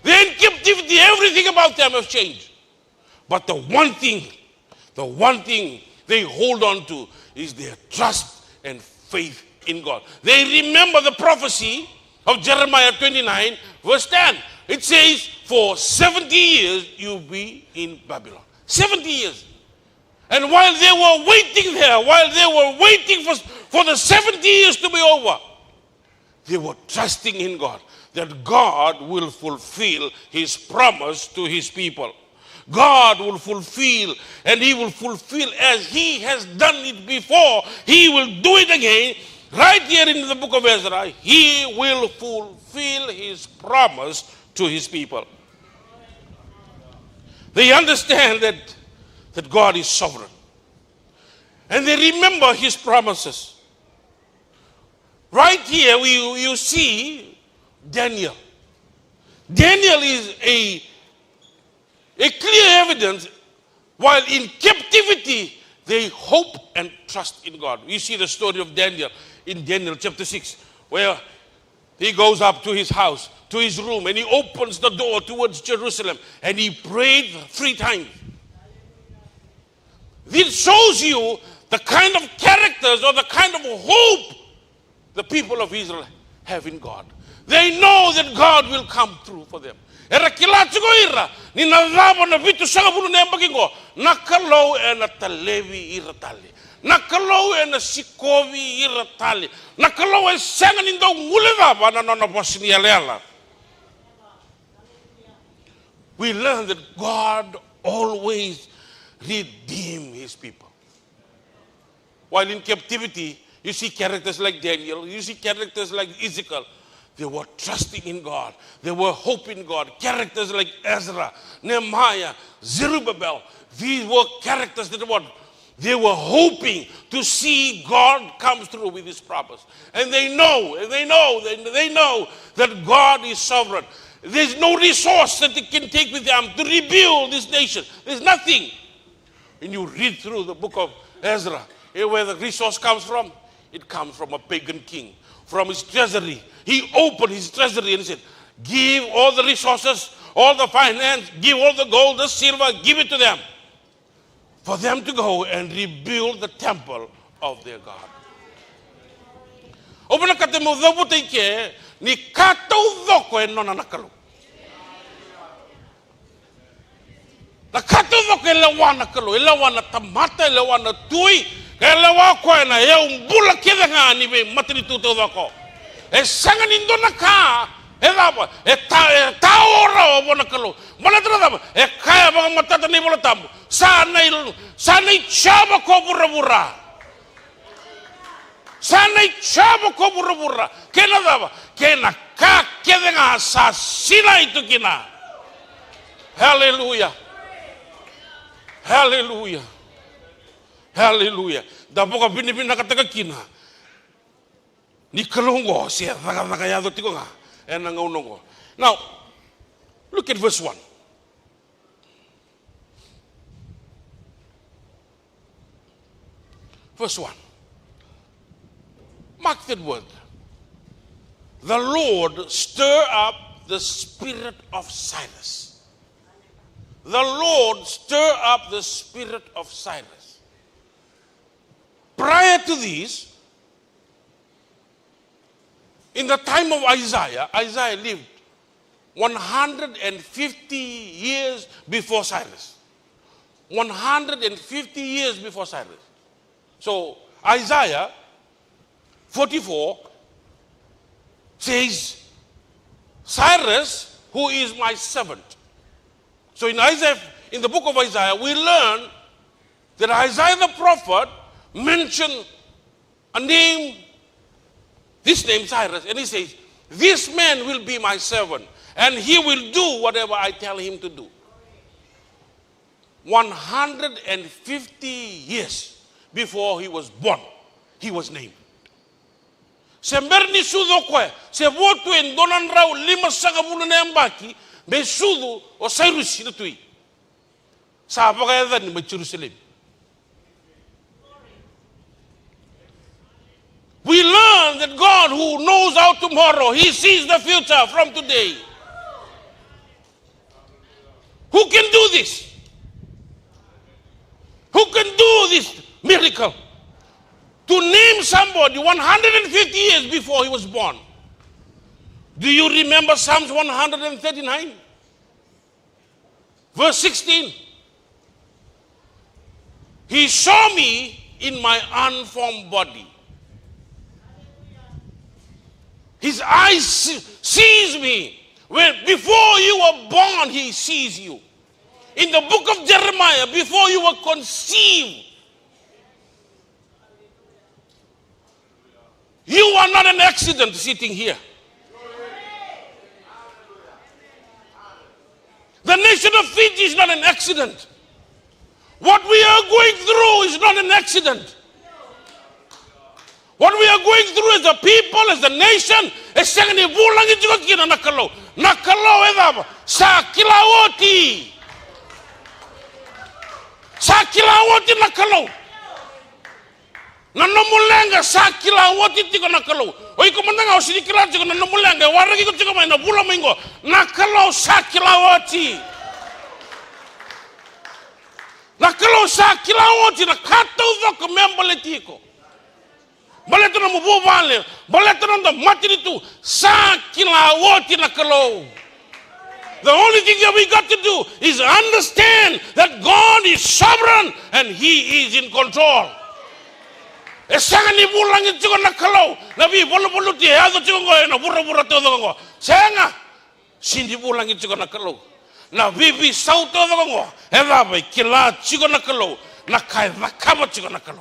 They're in captivity. Everything about them has changed. But the one thing they hold on to is their trust and faith in God. They remember the prophecy of Jeremiah 29, verse 10. It says, for 70 years you'll be in Babylon. 70 years. And while they were waiting there, while they were waiting for the 70 years to be over, they were trusting in God, that God will fulfill His promise to His people. God will fulfill, and He will fulfill as He has done it before. He will do it again. Right here in the book of Ezra, He will fulfill His promise to His people. They understand that God is sovereign. And they remember His promises. Right here, you see Daniel. Daniel is a clear evidence. While in captivity, they hope and trust in God. You see the story of Daniel in Daniel chapter 6, where he goes up to his house, to his room, and he opens the door towards Jerusalem, and he prayed 3 times. This shows you the kind of characters or the kind of hope the people of Israel have in God. They know that God will come through for them. Era kilatsugo ira ni nalabo na vitu sanga bulu na mbagingo nakalo e na talevi ira tali nakalo e na sikovi ira tali nakalo e sanga nindo nguleva ba na bosni yalela. We learn that God always redeems His people. While in captivity, you see characters like Daniel, you see characters like Ezekiel. They were trusting in God. They were hoping in God. Characters like Ezra, Nehemiah, Zerubbabel. These were characters that they were hoping to see God come through with His promise. And they know that God is sovereign. There's no resource that they can take with them to rebuild this nation. There's nothing. When you read through the book of Ezra, where the resource comes from, it comes from a pagan king. From his treasury. He opened his treasury and he said, give all the resources, all the finance, give all the gold, the silver, give it to them. For them to go and rebuild the temple of their God. Open a katemu dhabutike ni kato doko e nona nakalo. Na kato doko e lewa nakalo, e lewa na tamata, e lewa na tui, e lewa ko e na e umbula keda nga ni be matini tuto doko. e sangan indo na ka e dava e taora o bona kalo mala dava e kaya mga matata ni bola tambo sanai chama ko burra sanai chama ko burra kena dava kena ka kedenga sa sila itu kina. Hallelujah. Hallelujah. Hallelujah. Dapoka bini-bini nakataka kina. Ni kalungo siya nakayado tiko nga. And nangaunongo. Now, look at verse 1. Verse 1. Mark that word. The Lord stir up the spirit of Cyrus. The Lord stir up the spirit of Cyrus. Prior to this, in the time of Isaiah, Isaiah lived 150 years before Cyrus. 150 years before Cyrus. So Isaiah 44 says, Cyrus, who is my servant. So in the book of Isaiah, we learn that Isaiah the prophet mentioned a name, this name Cyrus, and he says, this man will be my servant, and he will do whatever I tell him to do. 150 years before he was born, he was named. Se merni sudo koe, se votu en donan rau 5 sagabula na ambaki, me sudo o Cyrus na tui. Sa apakaya ni Jerusalem. We learn that God who knows our tomorrow, he sees the future from today. Who can do this? Who can do this miracle? To name somebody 150 years before he was born. Do you remember Psalms 139? Verse 16. He saw me in my unformed body. His eyes sees me. Before you were born, he sees you. In the book of Jeremiah, before you were conceived, you are not an accident sitting here. The nation of Fiji is not an accident. What we are going through is not an accident. What we are going through as a people, as a nation, is saying ni bulang itu kina nakalo edaba sa kilawoti nakalo. Nanamulenga sa kilawoti tiko nakalo. Oi kumandanga osini kila tiko nanamulenga waragi ko tiko mai na bula mingo nakalo sa kilawoti. Nakalo sa kilawoti na kato voko membole tiko. Baleto na mubuvale, baleto na mati tu sa kilawoti nakalo. The only thing that we got to do is understand that God is sovereign and he is in control. Esanga ni bulang itu kan nakalo, nabi bolu dia tu juga na bura tu tu ko. Senga sindi bulang itu kan nakalo. Nabi bi sau tu tu ko. Ela bai kila juga nakalo, nakai nakama juga nakalo.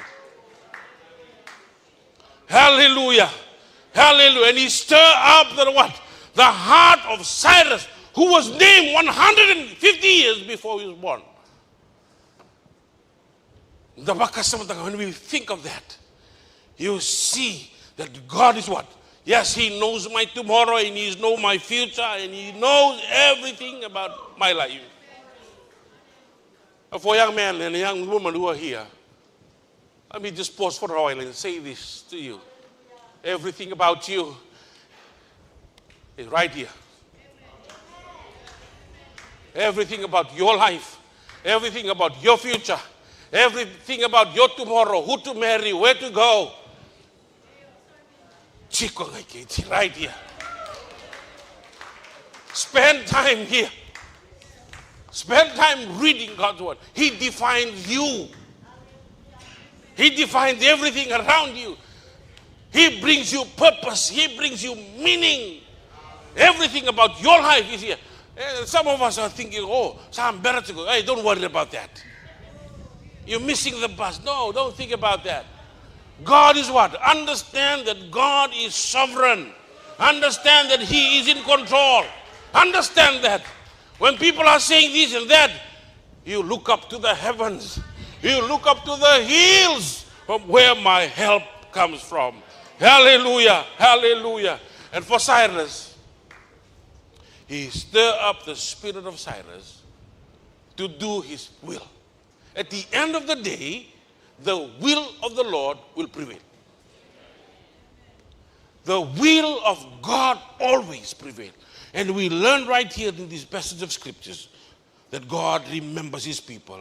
Hallelujah, hallelujah. And he stirred up the what? The heart of Cyrus, who was named 150 years before he was born. When we think of that, you see that God is what? Yes, he knows my tomorrow and he knows my future and he knows everything about my life. For young men and young women who are here, let me just pause for a while and say this to you. Everything about you is right here. Everything about your life, everything about your future, everything about your tomorrow, who to marry, where to go. Chico, it's right here. Spend time here. Spend time reading God's word. He defines you. He defines everything around you. He brings you purpose. He brings you meaning. Everything about your life is here. Some of us are thinking, oh, so I'm better to go. Hey, don't worry about that. You're missing the bus. No, don't think about that. God is what? Understand that God is sovereign. Understand that He is in control. Understand that. When people are saying this and that, you look up to the heavens. You look up to the hills from where my help comes from. Hallelujah. Hallelujah. And for Cyrus, he stirred up the spirit of Cyrus to do his will. At the end of the day, the will of the Lord will prevail. The will of God always prevails. And we learn right here in this passage of scriptures that God remembers His people.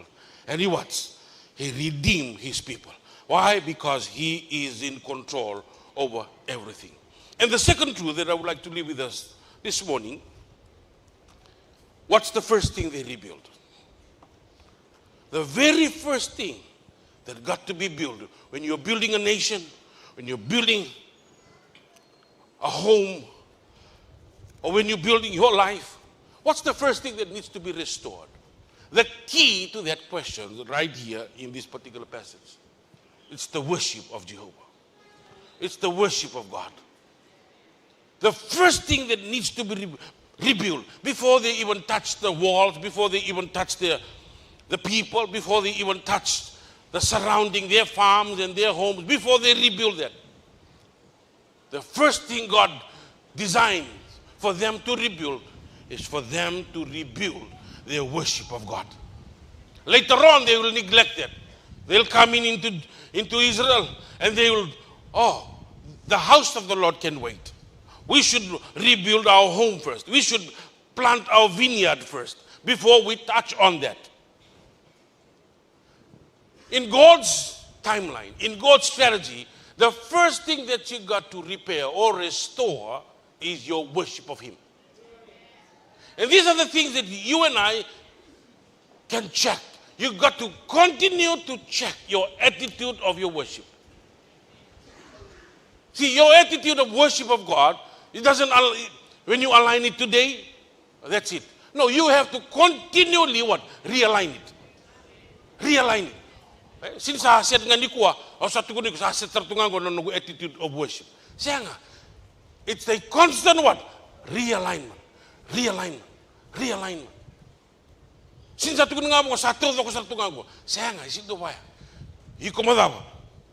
And He what? He redeemed His people. Why? Because He is in control over everything. And the second truth that I would like to leave with us this morning, what's the first thing they rebuilt? The very first thing that got to be built, when you're building a nation, when you're building a home, or when you're building your life, what's the first thing that needs to be restored? The key to that question is right here in this particular passage. It's the worship of Jehovah. It's the worship of God. The first thing that needs to be rebuilt before they even touch the walls, before they even touch the people, before they even touch the surrounding, their farms and their homes, before they rebuild that. The first thing God designed for them to rebuild is for them to rebuild their worship of God. Later on, they will neglect that. They'll come into Israel and they will, the house of the Lord can wait. We should rebuild our home first. We should plant our vineyard first before we touch on that. In God's timeline, in God's strategy, the first thing that you got to repair or restore is your worship of Him. And these are the things that you and I can check. You got to continue to check your attitude of your worship. See, your attitude of worship of God, it doesn't, when you align it today, that's it. No, you have to continually what? Realign it. Realign it. Since I said nga ni kuwa, o sa tugon ko sa tertungan ko ng attitude of worship. Siya nga, it's a constant what? Realignment. Realignment. Realignment. Since sa tugon nga mo sa tertungan ko, siya nga, isito ba? Iko madaba.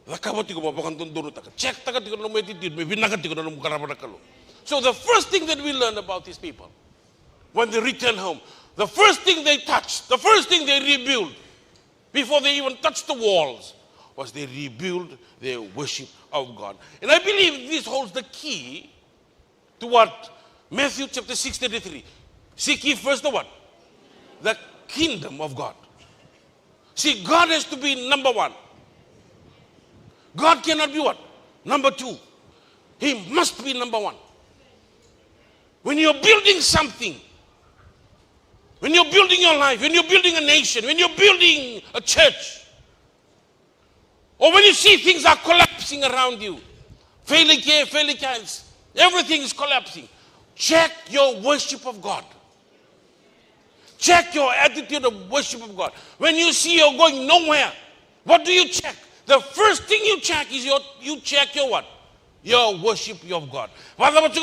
Lakabot ko mabakan tunduno taka. Check taka tiko ng attitude, may binakat tiko ng karaba nakalo. So the first thing that we learn about these people, when they return home, the first thing they touch, the first thing they rebuild, before they even touched the walls, was they rebuild their worship of God. And I believe this holds the key to what? Matthew chapter 6:33. Seek ye first the what? The kingdom of God. See, God has to be number one. God cannot be what? Number two. He must be number one. When you're building something, when you're building your life, when you're building a nation, when you're building a church, or when you see things are collapsing around you, failing here, failing here, everything is collapsing, check your worship of God. Check your attitude of worship of God. When you see you're going nowhere, what do you check? The first thing you check is you check your what? Your worship of God. And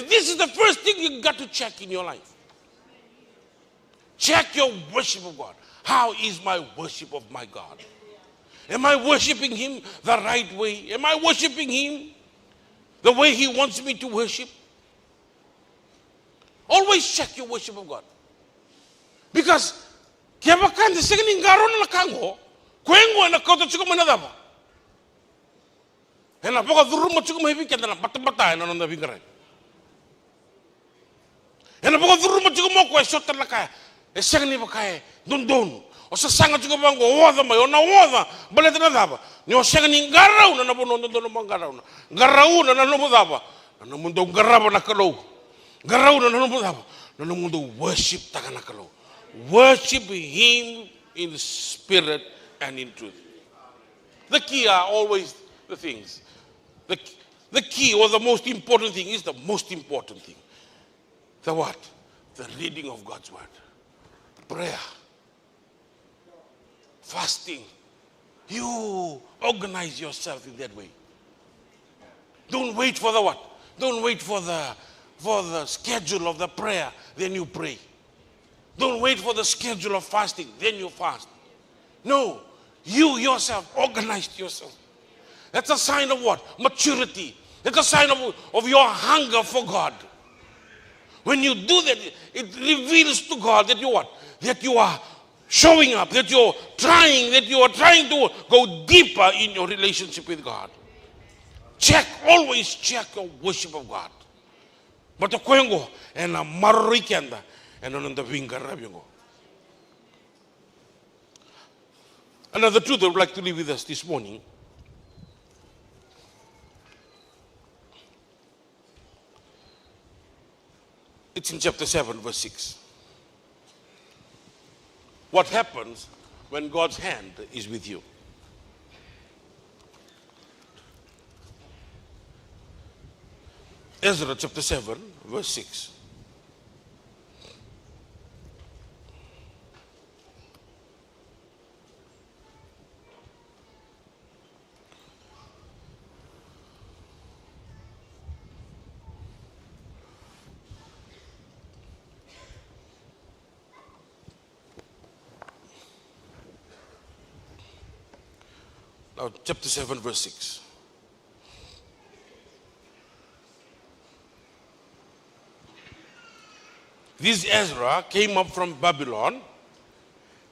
this is the first thing you got to check in your life. Check your worship of God. How is my worship of my God? Am I worshiping Him the right way? Am I worshiping Him the way He wants me to worship? Always check your worship of God. Because Jepeca the second garon na kango, kwengo na koto chiko manadaba. And apoka duru mo chiko mahibi kenda na bata na nanda bingare. And apoka duru mo chiko mo ko shota na kaya. E second ni bakaya don. O sa sanga chiko bango oda mayo na oda baleta na daba. Ni o second ni garau na nabono don mo garau na. Garau na no mo daba. Na mundo garaba na kalo. Garau na no mo daba. Na mundo worship taka na kalo. Worship Him in spirit and in truth. The key are always the things. The key or the most important thing is the most important thing. The what? The reading of God's word. Prayer. Fasting. You organize yourself in that way. Don't wait for the what? Don't wait for the schedule of the prayer, then you pray. Don't wait for the schedule of fasting, then you fast. No, you yourself organize yourself. That's a sign of what? Maturity. That's a sign of your hunger for God. When you do that, it reveals to God that you what? That you are showing up, that you are trying to go deeper in your relationship with God. Always check your worship of God. But the kwengo and a marikenda and on the vinga rabingo. Another truth I would like to leave with us this morning. It's in chapter 7, verse 6. What happens when God's hand is with you? Ezra chapter 7, verse 6. Now, chapter 7, verse 6. This Ezra came up from Babylon,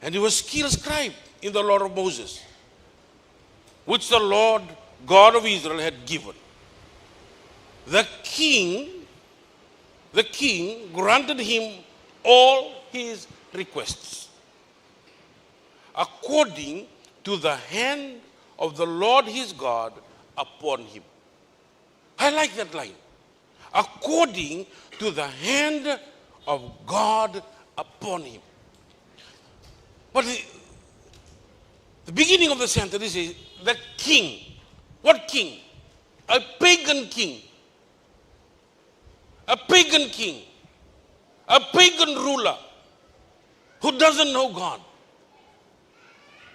and he was skilled scribe in the law of Moses, which the Lord God of Israel had given. The king granted him all his requests, according to the hand of the Lord his God upon him. I like that line. According to the hand of God upon him. But the beginning of the sentence is the king. What king? A pagan king. A pagan king. A pagan ruler who doesn't know God.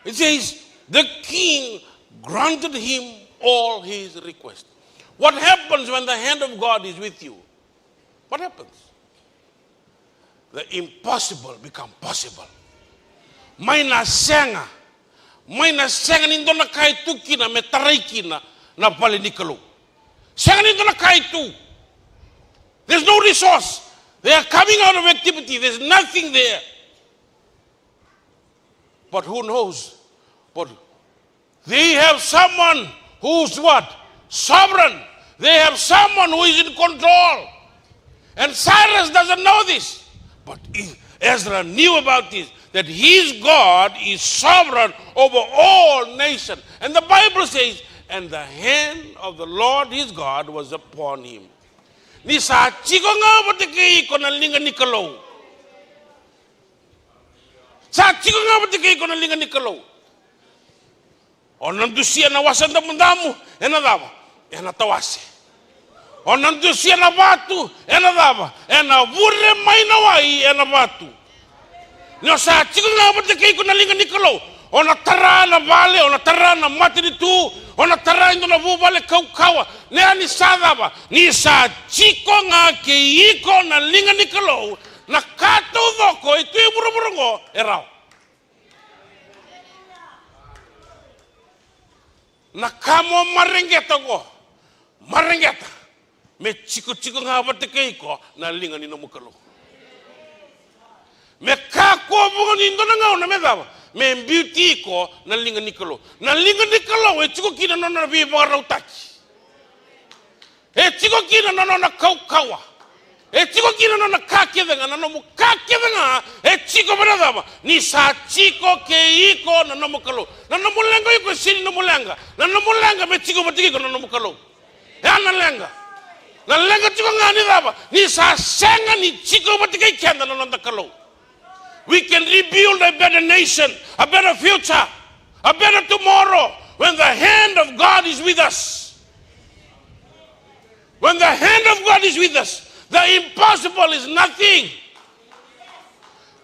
It says the king granted him all his requests. What happens when the hand of God is with you? What happens? The impossible become possible. May na senga nindo na kaitu kina me tarai kina na palinikalo. Senga nindo na kaitu. There's no resource. They are coming out of activity. There's nothing there. But who knows? But they have someone who's what? Sovereign. They have someone who is in control. And Cyrus doesn't know this. But Ezra knew about this, that his God is sovereign over all nations. And the Bible says, and the hand of the Lord his God was upon him. Ni sa chiko nga batiki ko na linga nikalo. Sa chiko nga batiki ko na linga nikalo. O nandusia na wasan da mundamu, enadava, enatawase. O nandusia na batu, enadava, enavure mainawai enavatu. Ni sa chiko nga batiki ko na linga nikalo. O na tara na vale, o na tara na mati ni tu, o na tara indo na vuvale kaukawa. Nea ni sadava, ni sa chiko nga ke iko na linga nikalo, na kato doko, itu yung burungo, erao. Na kamo marengeta ko, marengeta, me chiko nga batike iko na linga ni namukalo. Me kako bungo ni indo na ngao na medava. Me beauty ko na linga nikalo. Na linga nikalo e chiko kina no na viva rautaki. E chiko kina no na kaukawa. E chiko kina no na kakevenga na no kakevenga e chiko baradava. Ni sa chiko ke iko na no mukalo. Na no mulenga iko sini no mulenga. Na no mulenga me chiko batiki ko na no mukalo. E ana lenga. Na lenga chiko ngani dava. Ni sa senga ni chiko batiki kenda no no kalo. We can rebuild a better nation, a better future, A better tomorrow when the hand of God is with us. When the hand of God is with us, the impossible is nothing.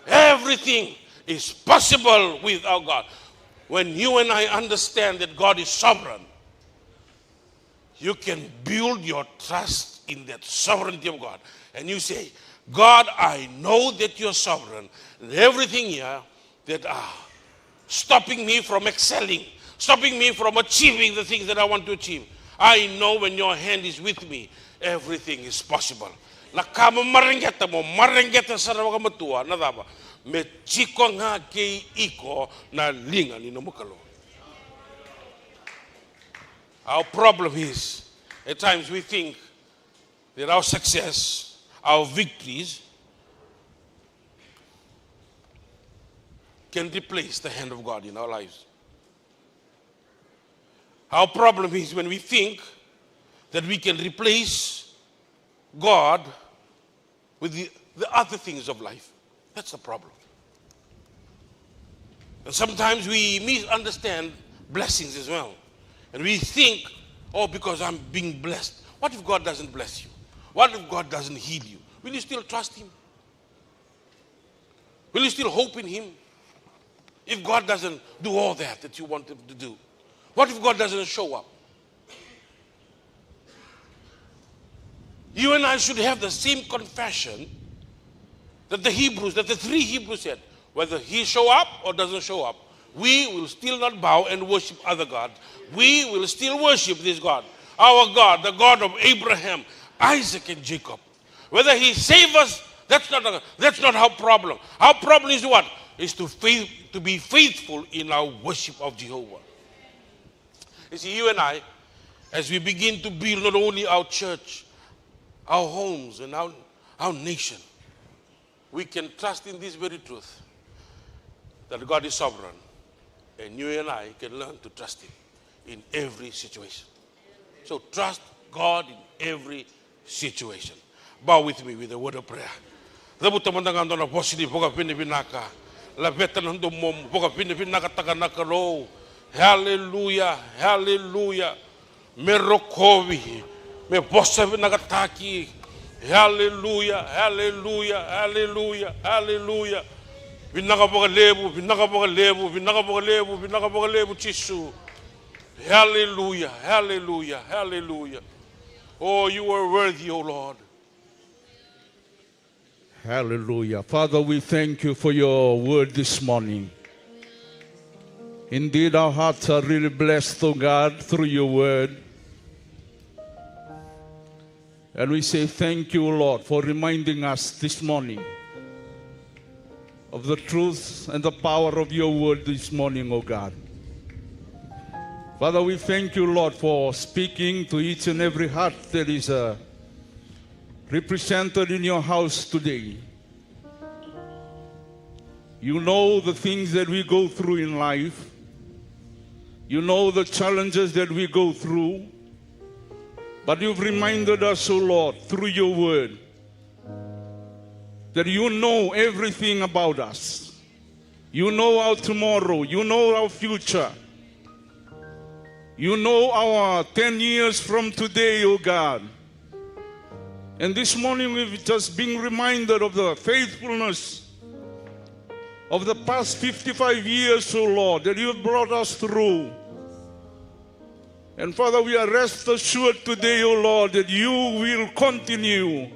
Everything is possible with our God. When you and I understand that God is sovereign, you can build your trust in that sovereignty of God. And you say, God, I know that you're sovereign. And everything here that are stopping me from excelling, stopping me from achieving the things that I want to achieve, I know when your hand is with me, everything is possible. Nakama marengeta mo, marengeta sa rawa matua, nadaba. Me chiko nga kei iko na linga ni namukalo. Our problem is, at times we think that our success, our victories can replace the hand of God in our lives. Our problem is when we think that we can replace God with the other things of life. That's the problem. And sometimes we misunderstand blessings as well. And we think, oh, because I'm being blessed. What if God doesn't bless you? What if God doesn't heal you? Will you still trust Him? Will you still hope in Him? If God doesn't do all that you want Him to do? What if God doesn't show up? You and I should have the same confession that the three Hebrews said. Whether He show up or doesn't show up, we will still not bow and worship other gods. We will still worship this God. Our God, the God of Abraham, Isaac, and Jacob. Whether He save us, that's not our problem. Our problem is what? Is to be faithful in our worship of Jehovah. You see, you and I, as we begin to build not only our church, our homes, and our nation, we can trust in this very truth, that God is sovereign, and you and I can learn to trust Him in every situation. So trust God in every situation. Bow with me with a word of prayer. Hallelujah, hallelujah. Merokovi, me bossa nagataki. Hallelujah, hallelujah, hallelujah, hallelujah. Vinagabogalebo, vinagabogalebo, vinagabogalebo, vinagabogalebo, Chisu. Hallelujah, hallelujah, hallelujah. Oh, you are worthy, O Lord. Hallelujah. Father, we thank you for your word this morning. Indeed, our hearts are really blessed, O God, through your word. And we say thank you, Lord, for reminding us this morning of the truth and the power of your word this morning, O God. Father, we thank you, Lord, for speaking to each and every heart that is represented in your house today. You know the things that we go through in life. You know the challenges that we go through. But you've reminded us, O Lord, through your word, that you know everything about us. You know our tomorrow. You know our future. You know our 10 years from today, O God. And this morning we've just been reminded of the faithfulness of the past 55 years, O Lord, that you have brought us through. And Father, we are rest assured today, O Lord, that you will continue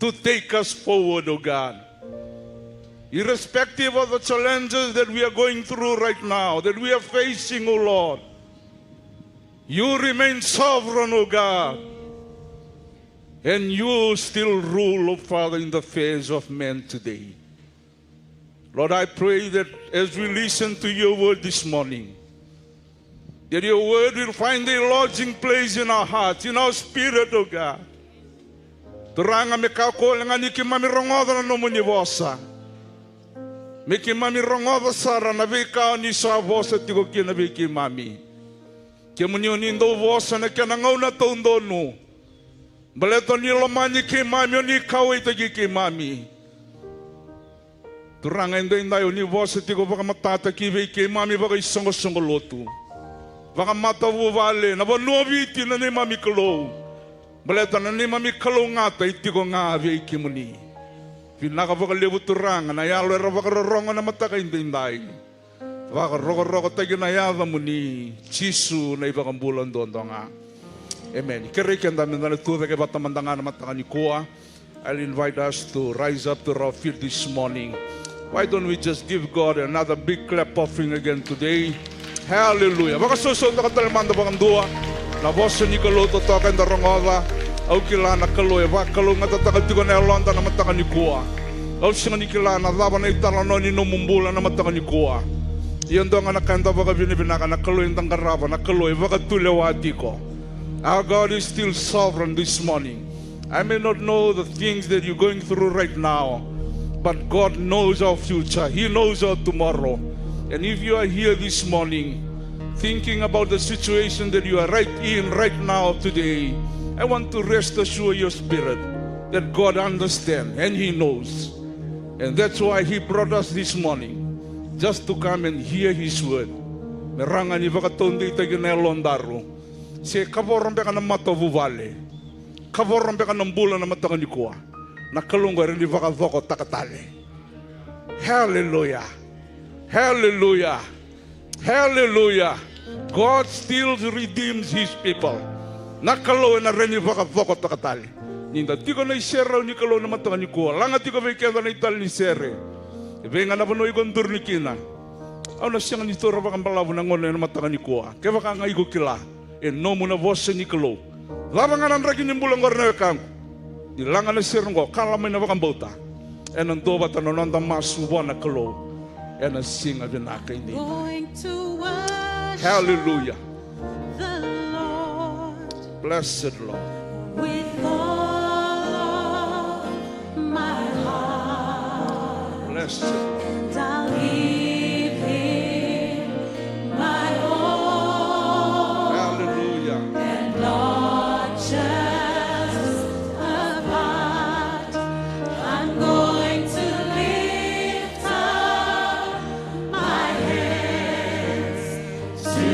to take us forward, O God. Irrespective of the challenges that we are going through right now, that we are facing, O Lord, you remain sovereign, O God. And you still rule, O Father, in the affairs of men today. Lord, I pray that as we listen to your word this morning, that your word will find a lodging place in our hearts, in our spirit, O God. Turanga mekakolenga niki mamirongoda na nomuni vosa. Miki mamirongoda sara na vika ni sa vosa tiko kina viki mami. Kemunyo nindo vosa na kanangau na tondo no. Baleto ni lomani ki mami ni kawai tagi ki mami. Turanga inday ni vosa tiko baka matata kive ke mami baka isongo lotu. Baka mata vale na nuoviti na ne mami kalo. Baleta na ne mami kalo ngata itiko nga ve ke muni. Pinaka baka lebu turanga na yalo era baka rongo na mataka inday. Baka rogo tagi na yada muni chisu na ibaka bulan nga. Amen. Kereken da mendana tuwa ke batamandanga na mataka ni koa. I'll invite us to rise up to our feet this morning. Why don't we just give God another big clap offering again today? Hallelujah. Baka susunod na katalimanda bakang dua. Na bosa ni kalo to token da rongoda. Au kila na kalo e bakalo nga tatakal tiko na elonda na mataka ni kuwa. Au singa ni kila na lava na italano ni numumbula na mataka ni kuwa. Iyon doon nga nakanda baka binibinaka na kalo yung tanggaraba na kalo e baka tulewati ko. Our God is still sovereign this morning. I may not know the things that you're going through right now, but God knows our future. He knows our tomorrow. And if you are here this morning, thinking about the situation that you are in right now today, I want to rest assure your spirit that God understands and He knows. And that's why He brought us this morning, just to come and hear His word. Meranga ni vakatondi taginelon daru. Se kavorombe ka na matovu vale. Kavorombe ka ng bulan na mataka ni kuwa. Nakalunga rin ni vakavoko takatali. Hallelujah. Hallelujah. Hallelujah. God still redeems His people. Nakalo na rin ni vakavoko takatali. Ninda tiko na isera ni kalo na mataka ni kuwa. Langa tiko vekenda na itali ni sere. Ibenga na panoy kondur ni kina. Au na siyang nito rabakang balabu na ngone na mataka ni kuwa. Kaya baka nga igo kila. E no mo na vosa ni kalo. Labangan ang ragin yung bulang gorna kang. Ilangan na sirungo. Kalamay na bakang bauta. E nang doba tanonon da masuwa na kalo. E nang singa binaka hindi. Hallelujah. The Lord Blessed Lord. with all my heart. Blessed. And I'll give Him my all. Hallelujah. And not just a part. I'm going to lift up my hands to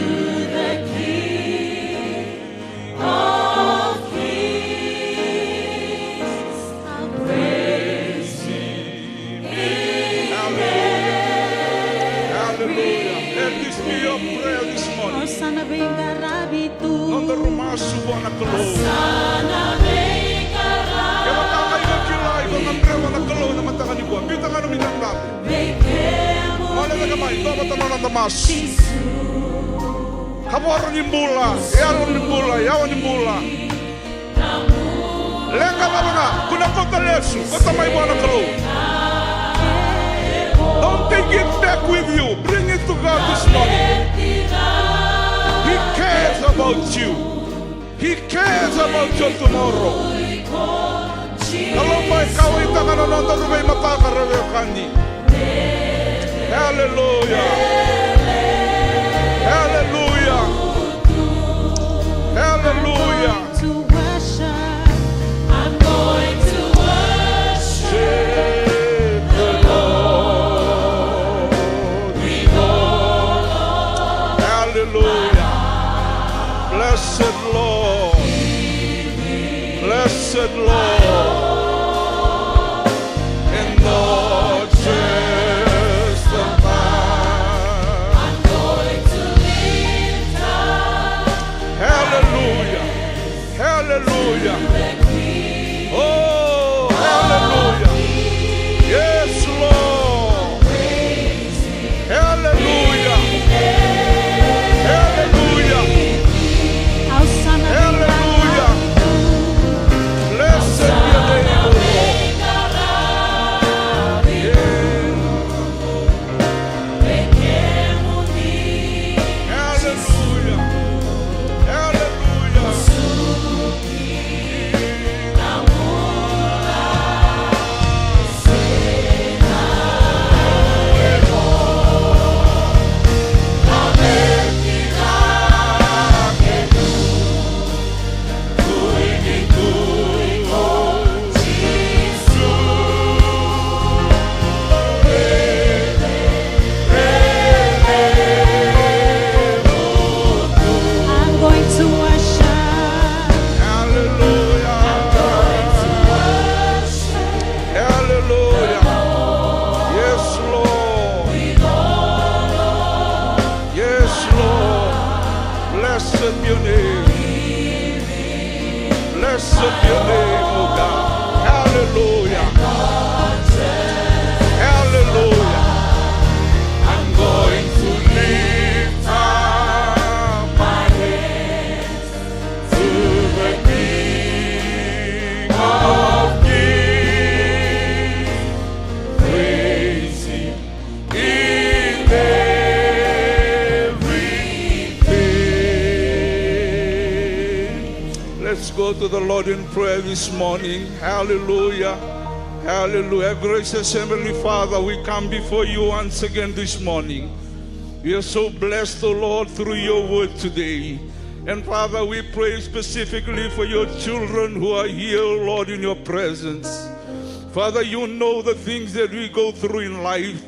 the King of Kings. I'll praise Him in Hallelujah. Let this be your prayer this morning. Sana venga rabitu. Nonda rumasuwa na kalo. Sana venga Kaya mataka ikaw kilay. Ikaw ng brewa na kalo na mataka ni kuwa. Kita nga namin ang natin. rabitu. Mala na kamay. Doba tanonon da masu. Kaboran yung bula. Yalon yung bula. Yawan yung bula. Lenga ba nga? Kuna kota lesu. Kota may buwan na kalo. Don't take it back with you. Bring it to God this morning. He cares about you. He cares about your tomorrow. Kalau may kawita ka na nonton rubay mataka rubay kandi. Hallelujah. Hallelujah. Hallelujah. To worship, I'm going to worship Save the Lord. Hallelujah. Blessed Lord. Blessed Lord. And not just a man. I'm going to lift up Hallelujah. Hallelujah. Oh, hallelujah. Yes, Lord. Hallelujah. Hallelujah. I'll sana Hallelujah. Blessed blessed be your name, oh God. Hallelujah. Hallelujah. I'm going to lift up my hands to the King of Kings, praise Him in everything. Let's go to the Lord in prayer this morning. Hallelujah. Hallelujah. Gracious Heavenly Father, we come before you once again this morning. We are so blessed, O Lord, through your word today. And Father, we pray specifically for your children who are here, O Lord, in your presence. Father, you know the things that we go through in life.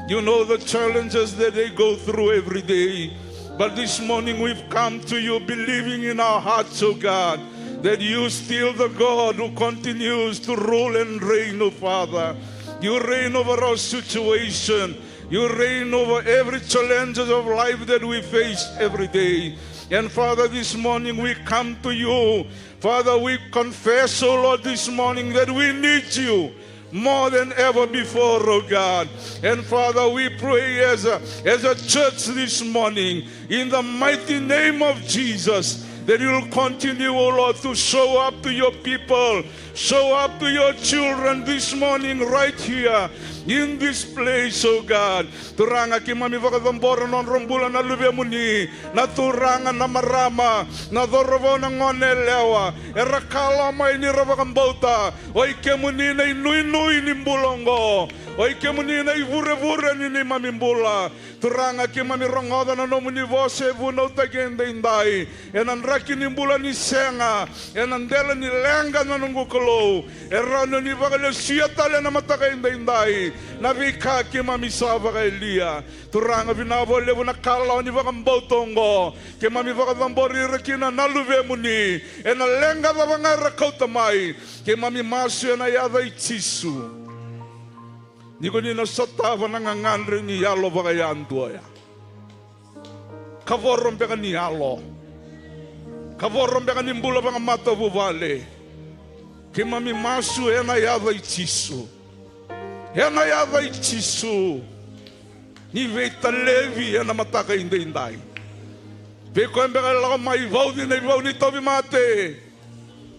You know the challenges that they go through every day. But this morning we've come to you believing in our hearts, O God, that you still the God who continues to rule and reign, O Father. You reign over our situation. You reign over every challenges of life that we face every day. And Father, this morning we come to you. Father, we confess, oh Lord, this morning that we need you more than ever before, oh God. And Father, we pray as a church this morning, in the mighty name of Jesus, that you will continue, oh Lord, to show up to your people, show up to your children this morning right here in this place, oh God. Turanga ki mami vakadambora non rombulan na lube muni, na turanga na marama, na dorovo na ngonelewa, erakala mai ni ravakambauta, oi kemuni na inui ni mbulongo, oi kemuni na ivure ni mamimbula. Turanga ki mami rongoda na nomuni vose vuno tagenda indai, enanraki ni mbula ni senga, enandela ni lenga na nungukolo, erano ni vakale siatale na mataka indai. Navika ki mami sava ka Elia. Turanga vinavo levo na kala ni vakambotongo. Ki mami vakadambori rekina naluve muni. Ena lenga vanga rakauta mai. Ki mami masu ena yada ichisu. Niko nina sotava nangangandre ni yalo vakayantua. Kavorom peka ni yalo. Kavorom peka ni mbula vanga mata vuvale. Ki mami masu ena yada ichisu. Ena yava ichisu ni veita levi ena mataka indai. Veko embega la mai vaudi nei vaudi tobi mate.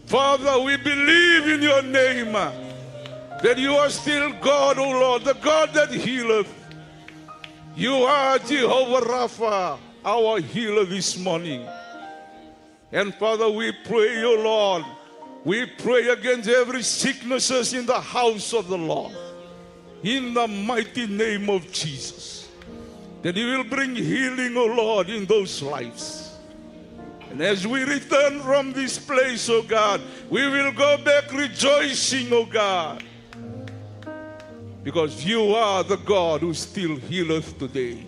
Father, we believe in your name that you are still God, O Lord, the God that healeth. You are Jehovah Rapha, our healer this morning. And Father, we pray, O Lord, we pray against every sicknesses in the house of the Lord. In the mighty name of Jesus, that you will bring healing, O Lord, in those lives. And as we return from this place, O God, we will go back rejoicing, O God, because you are the God who still healeth today.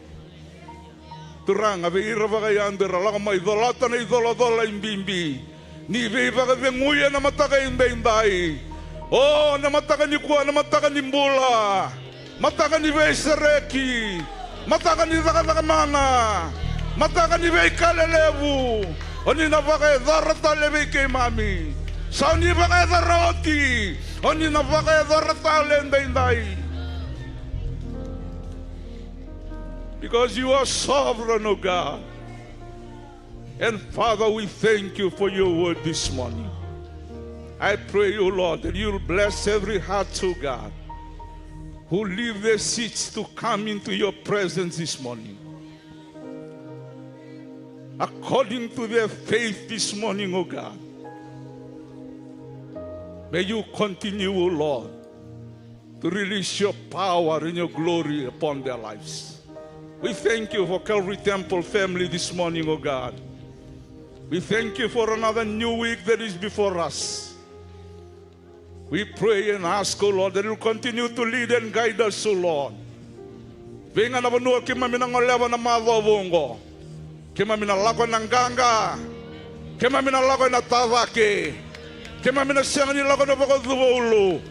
Turanga veira vagayandera lama idolata na idoladola imbimbi. Ni veiva venguya na mataka indai. Oh, namataka ni kuwa, namataka ni mbula, mataka ni veisereki, mataka ni zakazakamana, mataka ni veikalelevu, oni navaka edharata leve ke mami, sa ni vaka edharoti, oni navaka edharata lendai. Because you are sovereign, O God. And Father, we thank you for your word this morning. I pray, O Lord, that you'll bless every heart, O God, who leave their seats to come into your presence this morning. According to their faith this morning, O God, may you continue, O Lord, to release your power and your glory upon their lives. We thank you for Calvary Temple family this morning, O God. We thank you for another new week that is before us. We pray and ask, O Lord, that you continue to lead and guide us, O Lord. Venga na vanua kima minangolewa na madhovongo. Kima minalako na nganga. Kima minalako na tavake. Kima minasanga nilako na vakadhuvaulu.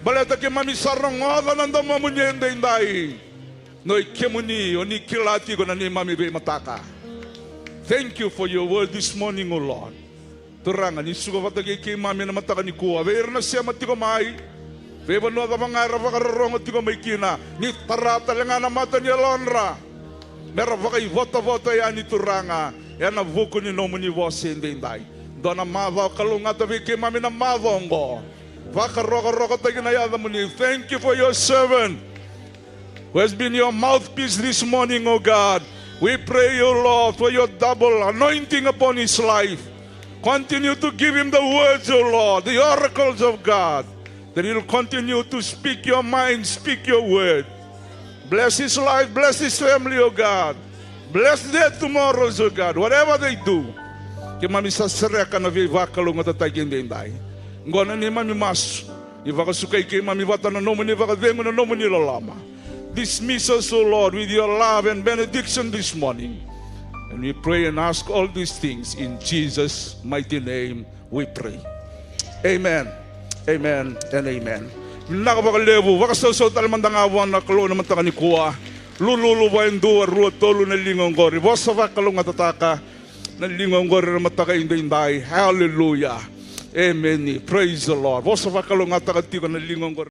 Baleta kima misarongoda na ndama munyende indai. Noi kemuni oni kilati ko na ni mami be mataka. Thank you for your word this morning, O Lord. Turanga ni suga vatagi ki mami na mataka ni kuwa. Veir na siya matiko mai. Wasevanua ka mangara vakarorong atiko mai kina. Ni tarata lenga na mata ni alonra. Mera vakai vota ya ni turanga. Ya na vuku ni nomu ni wasendendai. Dona mava kalungata viki mami na mavongo. Vakaroka tagi na yada muni. Thank you for your servant who has been your mouthpiece this morning, O God. We pray, O Lord, for your double anointing upon his life. Continue to give him the words, O Lord, the oracles of God, that he'll continue to speak your mind, speak your word. Bless his life, bless his family, O God. Bless their tomorrows, O God, whatever they do. Que mami sa sereka na vivakalung at tagindenday. Ngona ni mami mas, ivakasukay kay mami vata na nomo ni vakavengo na nomo ni lalama. Dismiss us, O Lord, with your love and benediction this morning. And we pray and ask all these things in Jesus' mighty name we pray. Amen. Amen and amen. Nakapakalevo, wakasaw talamandangawan na kalo naman taka ni kuwa. Lululu ba yung duwa, ruwa tolo na lingong gori. Wasa wakalong atataka na lingong gori na mataka inday. Hallelujah. Amen. Praise the Lord. Wasa wakalong atakatiko na lingong gori.